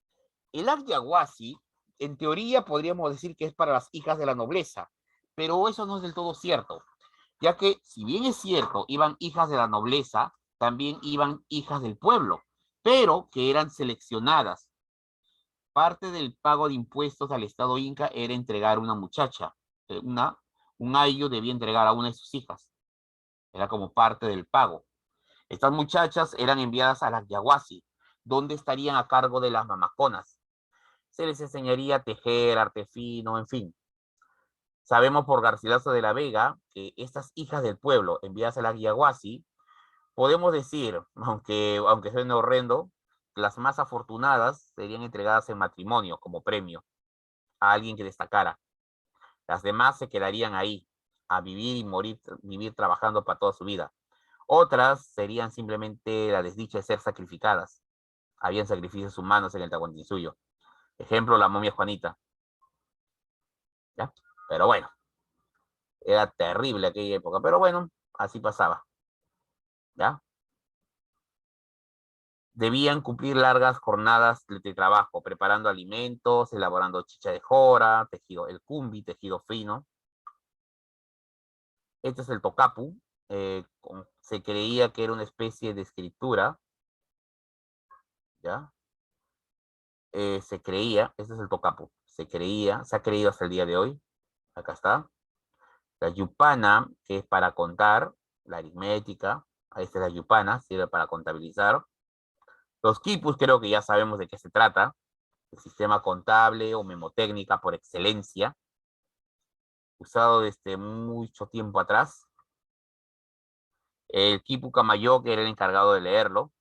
El Agyaguasi, en teoría, podríamos decir que es para las hijas de la nobleza, pero eso no es del todo cierto, ya que, si bien es cierto, iban hijas de la nobleza, también iban hijas del pueblo, pero que eran seleccionadas. Parte del pago de impuestos al Estado Inca era entregar una muchacha, un ayo debía entregar a una de sus hijas, era como parte del pago. Estas muchachas eran enviadas a las Yaguasi, donde estarían a cargo de las mamaconas. Se les enseñaría a tejer, arte fino, en fin. Sabemos por Garcilaso de la Vega que estas hijas del pueblo enviadas a la Yaguasi, podemos decir, aunque suene horrendo, las más afortunadas serían entregadas en matrimonio como premio a alguien que destacara. Las demás se quedarían ahí, a vivir y morir, vivir trabajando para toda su vida. Otras serían simplemente la desdicha de ser sacrificadas. Habían sacrificios humanos en el Tahuantinsuyo. Ejemplo, la momia Juanita. ¿Ya? Pero bueno, era terrible aquella época, pero bueno, así pasaba. ¿Ya? Debían cumplir largas jornadas de trabajo, preparando alimentos, elaborando chicha de jora, tejido, el cumbi, tejido fino. Este es el tocapu. Se creía que era una especie de escritura. ¿Ya? Se creía, este es el tocapu, se creía, se ha creído hasta el día de hoy. Acá está. La yupana, que es para contar, la aritmética. Ahí está la yupana, sirve para contabilizar. Los quipus creo que ya sabemos de qué se trata. El sistema contable o memotécnica por excelencia, usado desde mucho tiempo atrás. El quipu camayo, que era el encargado de leerlo.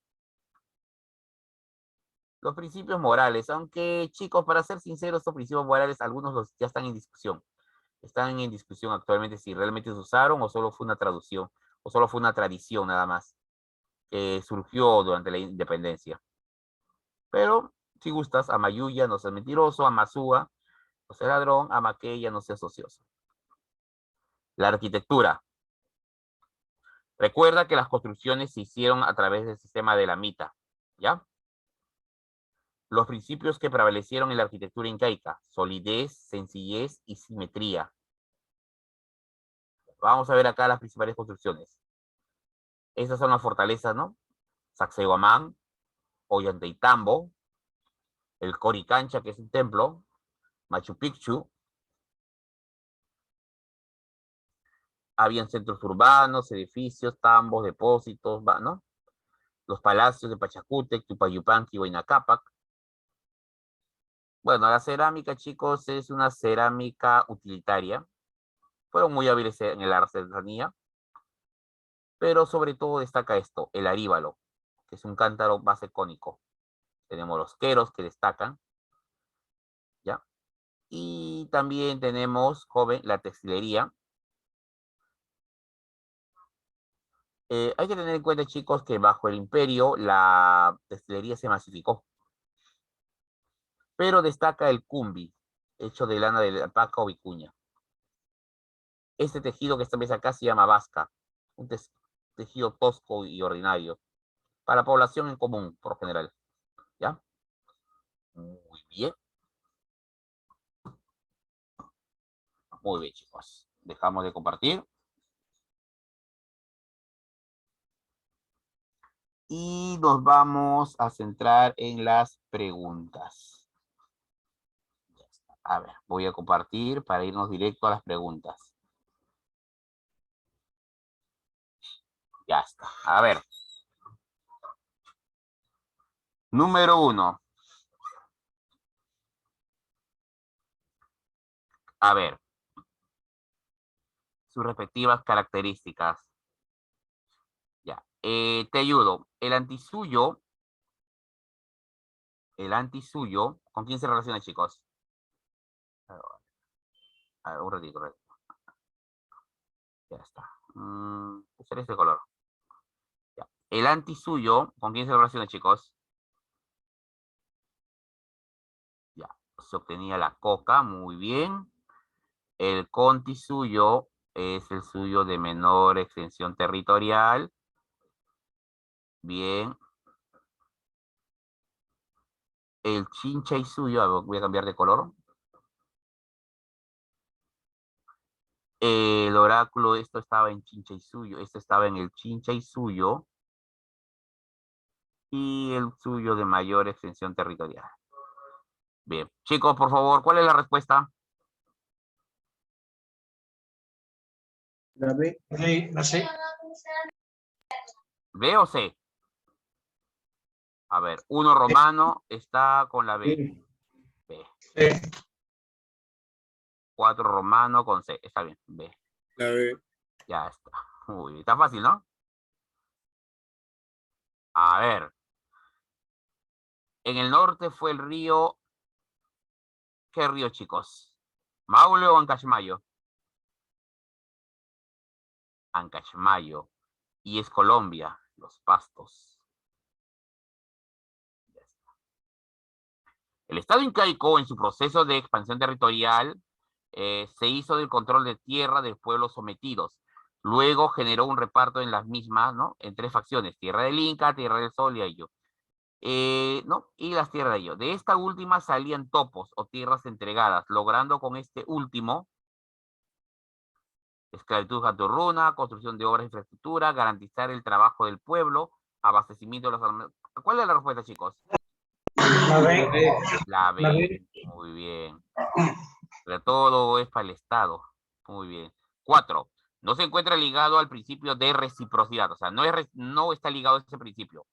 Los principios morales, aunque chicos, para ser sinceros, estos principios morales, algunos ya están en discusión. Están en discusión actualmente si realmente se usaron o solo fue una traducción, o solo fue una tradición nada más, que surgió durante la independencia. Pero, si gustas, Amayuya no seas mentiroso, Amasúa no seas ladrón, Amaqueya no seas ocioso. La arquitectura. Recuerda que las construcciones se hicieron a través del sistema de la mita, ¿ya? Los principios que prevalecieron en la arquitectura incaica: solidez, sencillez y simetría. Vamos a ver acá las principales construcciones. Estas son las fortalezas, ¿no? Sacsayhuamán, Ollantaytambo, el Coricancha, que es un templo, Machu Picchu. Habían centros urbanos, edificios, tambos, depósitos, ¿no? Los palacios de Pachacútec, Tupayupanqui, Huayna Cápac. Bueno, la cerámica, chicos, es una cerámica utilitaria. Fueron muy hábiles en la artesanía, pero sobre todo destaca esto, el aríbalo, que es un cántaro base cónico. Tenemos los queros que destacan, ¿ya? Y también tenemos, joven, la textilería. Hay que tener en cuenta, chicos, que bajo el imperio la textilería se masificó. Pero destaca el cumbi, hecho de lana de alpaca o vicuña. Este tejido que esta vez acá se llama vasca, un tejido tosco y ordinario, para la población en común, por lo general. ¿Ya? Muy bien. Muy bien, chicos. Dejamos de compartir. Y nos vamos a centrar en las preguntas. A ver, voy a compartir para irnos directo a las preguntas. Ya está. A ver. Número 1. A ver. Sus respectivas características. Ya. Te ayudo. El antisuyo, ¿con quién se relaciona, chicos? A ver, un ratito, un ratito. Ya está. Usaré este color. Ya. El anti suyo, ¿con quién se relaciona, chicos? Ya, se obtenía la coca, muy bien. El conti suyo es el suyo de menor extensión territorial. Bien. El chincha y suyo, a ver, voy a cambiar de color. El oráculo, esto estaba en chincha y suyo, esto estaba en el chincha y suyo. Y el suyo de mayor extensión territorial. Bien. Chicos, por favor, ¿cuál es la respuesta?
La B.
Sí, no sé.
¿B o C? A ver, 1 romano está con la B.
B.
B.
Sí.
4 romano con C. Está bien. B.
La B.
Ya está. Muy bien. Está fácil, ¿no? A ver. En el norte fue el río. ¿Qué río, chicos? ¿Maule o Ancachmayo? Ancachmayo. Y es Colombia, los Pastos. Ya está. El Estado incaico, en su proceso de expansión territorial, se hizo del control de tierra de pueblos sometidos. Luego generó un reparto en las mismas, ¿no? En 3 facciones: Tierra del Inca, Tierra del Sol y Ayllo. ¿No? Y las tierras de Ayllo. De esta última salían topos o tierras entregadas, logrando con este último esclavitud gaturruna, construcción de obras de infraestructura, garantizar el trabajo del pueblo, abastecimiento de los... ¿Cuál es la respuesta, chicos?
La B.
La
La
B.
B.
Muy bien. Pero todo es para el Estado. Muy bien. 4. No se encuentra ligado al principio de reciprocidad. O sea, no está ligado a ese principio.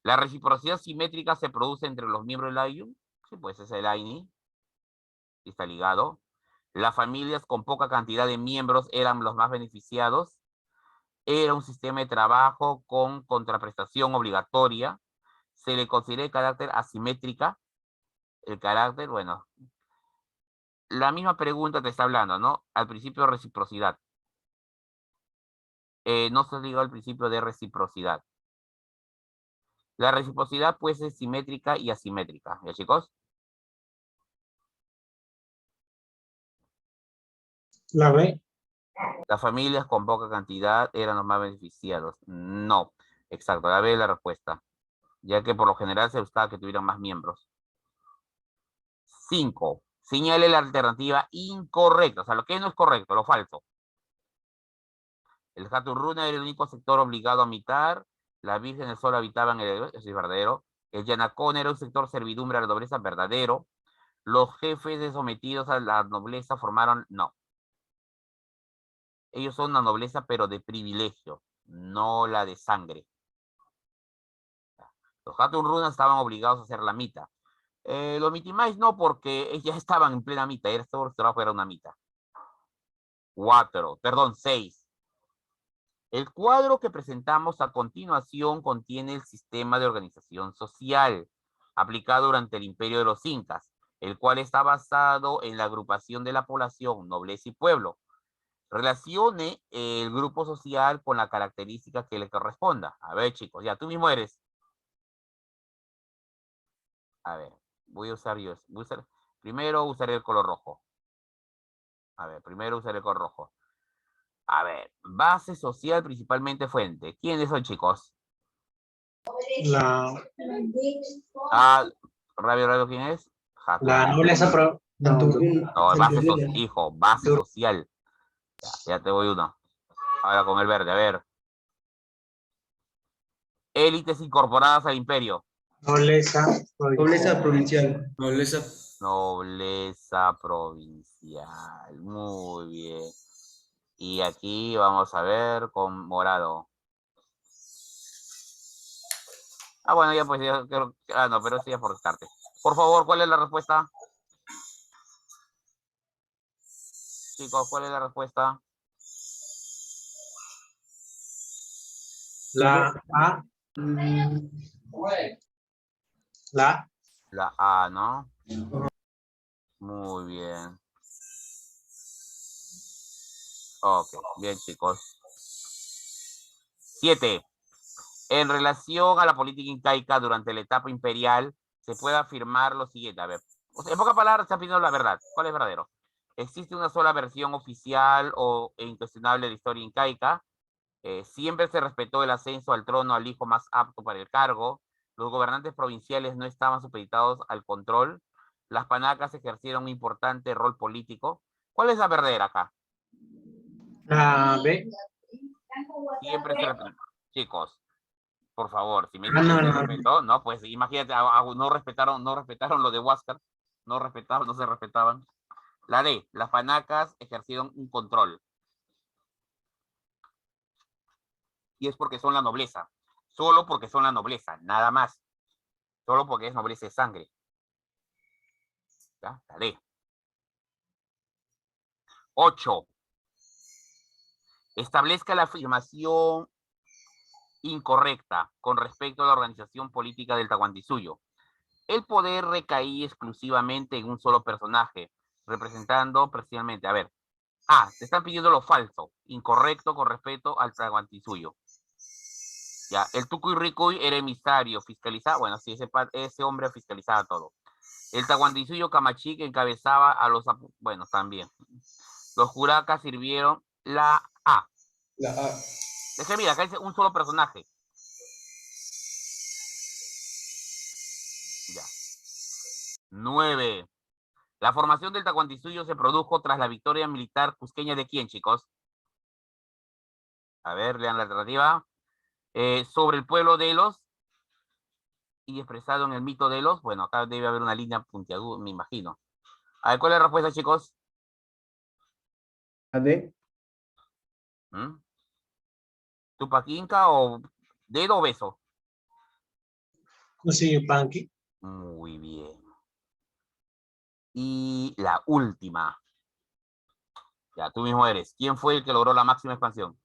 La reciprocidad simétrica se produce entre los miembros del AINI. Sí, pues es el AINI. Está ligado. Las familias con poca cantidad de miembros eran los más beneficiados. Era un sistema de trabajo con contraprestación obligatoria. Se le considera el carácter asimétrica. El carácter, bueno, la misma pregunta te está hablando, ¿no? Al principio de reciprocidad. No se ligado al principio de reciprocidad. La reciprocidad puede ser simétrica y asimétrica. ¿Ya, chicos?
La B.
Las familias con poca cantidad eran los más beneficiados. No. Exacto, la B es la respuesta. Ya que por lo general se buscaba que tuvieran más miembros. 5. Señale la alternativa incorrecta. O sea, lo que no es correcto, lo falso. El Haturruna era el único sector obligado a habitar. La Virgen del Sol habitaba en el... Eso es verdadero. El Yanacón era un sector servidumbre a la nobleza, verdadero. Los jefes de sometidos a la nobleza formaron... No. Ellos son una nobleza, pero de privilegio, no la de sangre. Los Haturruna estaban obligados a hacer la mita. Los mitimais no, porque ya estaban en plena mita. Todo su trabajo era una mita. 6. El cuadro que presentamos a continuación contiene el sistema de organización social aplicado durante el imperio de los incas, el cual está basado en la agrupación de la población, nobleza y pueblo. Relacione el grupo social con la característica que le corresponda. A ver, chicos, ya tú mismo eres. A ver, voy a usar yo. Primero usaré el color rojo. A ver, primero usaré el color rojo. A ver, base social principalmente fuente. ¿Quiénes son, chicos?
La
Rabio, ¿quién es?
nobleza pro.
No, hijo, base social. Ya te voy uno. Ahora con el verde, a ver. Élites incorporadas al imperio.
Nobleza.
Nobleza provincial.
Nobleza.
Nobleza provincial. Muy bien. Y aquí vamos a ver con morado. Bueno, ya pues, ya creo. No, pero eso ya por descarte. Por favor, ¿cuál es la respuesta? Chicos, ¿cuál es la respuesta?
La A. La
La A, ¿no? Muy bien. Ok, bien, chicos. 7. En relación a la política incaica durante la etapa imperial, se puede afirmar lo siguiente. A ver, o sea, en pocas palabras, está pidiendo la verdad. ¿Cuál es verdadero? ¿Existe una sola versión oficial e incuestionable de la historia incaica? Siempre se respetó el ascenso al trono al hijo más apto para el cargo. Los gobernantes provinciales no estaban supeditados al control. Las panacas ejercieron un importante rol político. ¿Cuál es la verdadera acá?
La B.
Siempre se respetó. Chicos, por favor, si me
No,
dicen que se
no.
respetó, no, pues imagínate, no respetaron lo de Huáscar, no se respetaban. La D, las panacas ejercieron un control. Y es porque son la nobleza. Solo porque son la nobleza, nada más. Solo porque es nobleza de sangre. ¿Ya? La D. 8. Establezca la afirmación incorrecta con respecto a la organización política del Tahuantinsuyo. El poder recaía exclusivamente en un solo personaje, representando precisamente, a ver, te están pidiendo lo falso, incorrecto con respecto al Tahuantinsuyo. Ya, el Tucuy era emisario, fiscalizaba, bueno, sí, ese hombre fiscalizaba todo. El Tahuantinsuyo Camachic encabezaba a los, bueno, también. Los Juracas sirvieron la A.
La A.
Es que mira, acá dice un solo personaje. Ya. 9. La formación del Tahuantinsuyo se produjo tras la victoria militar cusqueña de quién, chicos. A ver, lean la alternativa. Sobre el pueblo de los y expresado en el mito de los. Bueno, acá debe haber una línea puntiaguda, me imagino. A ver, ¿cuál es la respuesta, chicos?
La D.
¿Mm? ¿Tupac Inca o dedo o beso?
Cusi Yupanqui.
Muy bien. Y la última. Ya, tú mismo eres. ¿Quién fue el que logró la máxima expansión?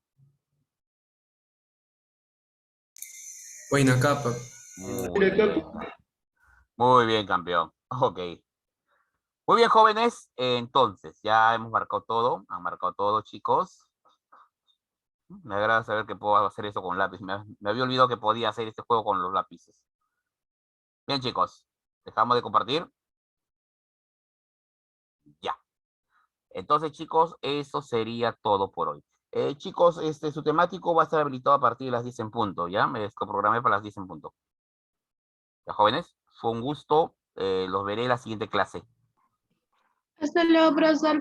Huayna Cápac.
Muy bien. Muy bien, campeón. Ok. Muy bien, jóvenes. Entonces, ya hemos marcado todo. Han marcado todo, chicos. Me agrada saber que puedo hacer eso con lápiz. Me había olvidado que podía hacer este juego con los lápices. Bien, chicos. Dejamos de compartir. Ya. Entonces, chicos, eso sería todo por hoy. Chicos, su temático va a estar habilitado a partir de las 10 en punto, ¿ya? Me programé para las 10 en punto. Ya, jóvenes, fue un gusto. Los veré en la siguiente clase.
Hasta luego, profesor.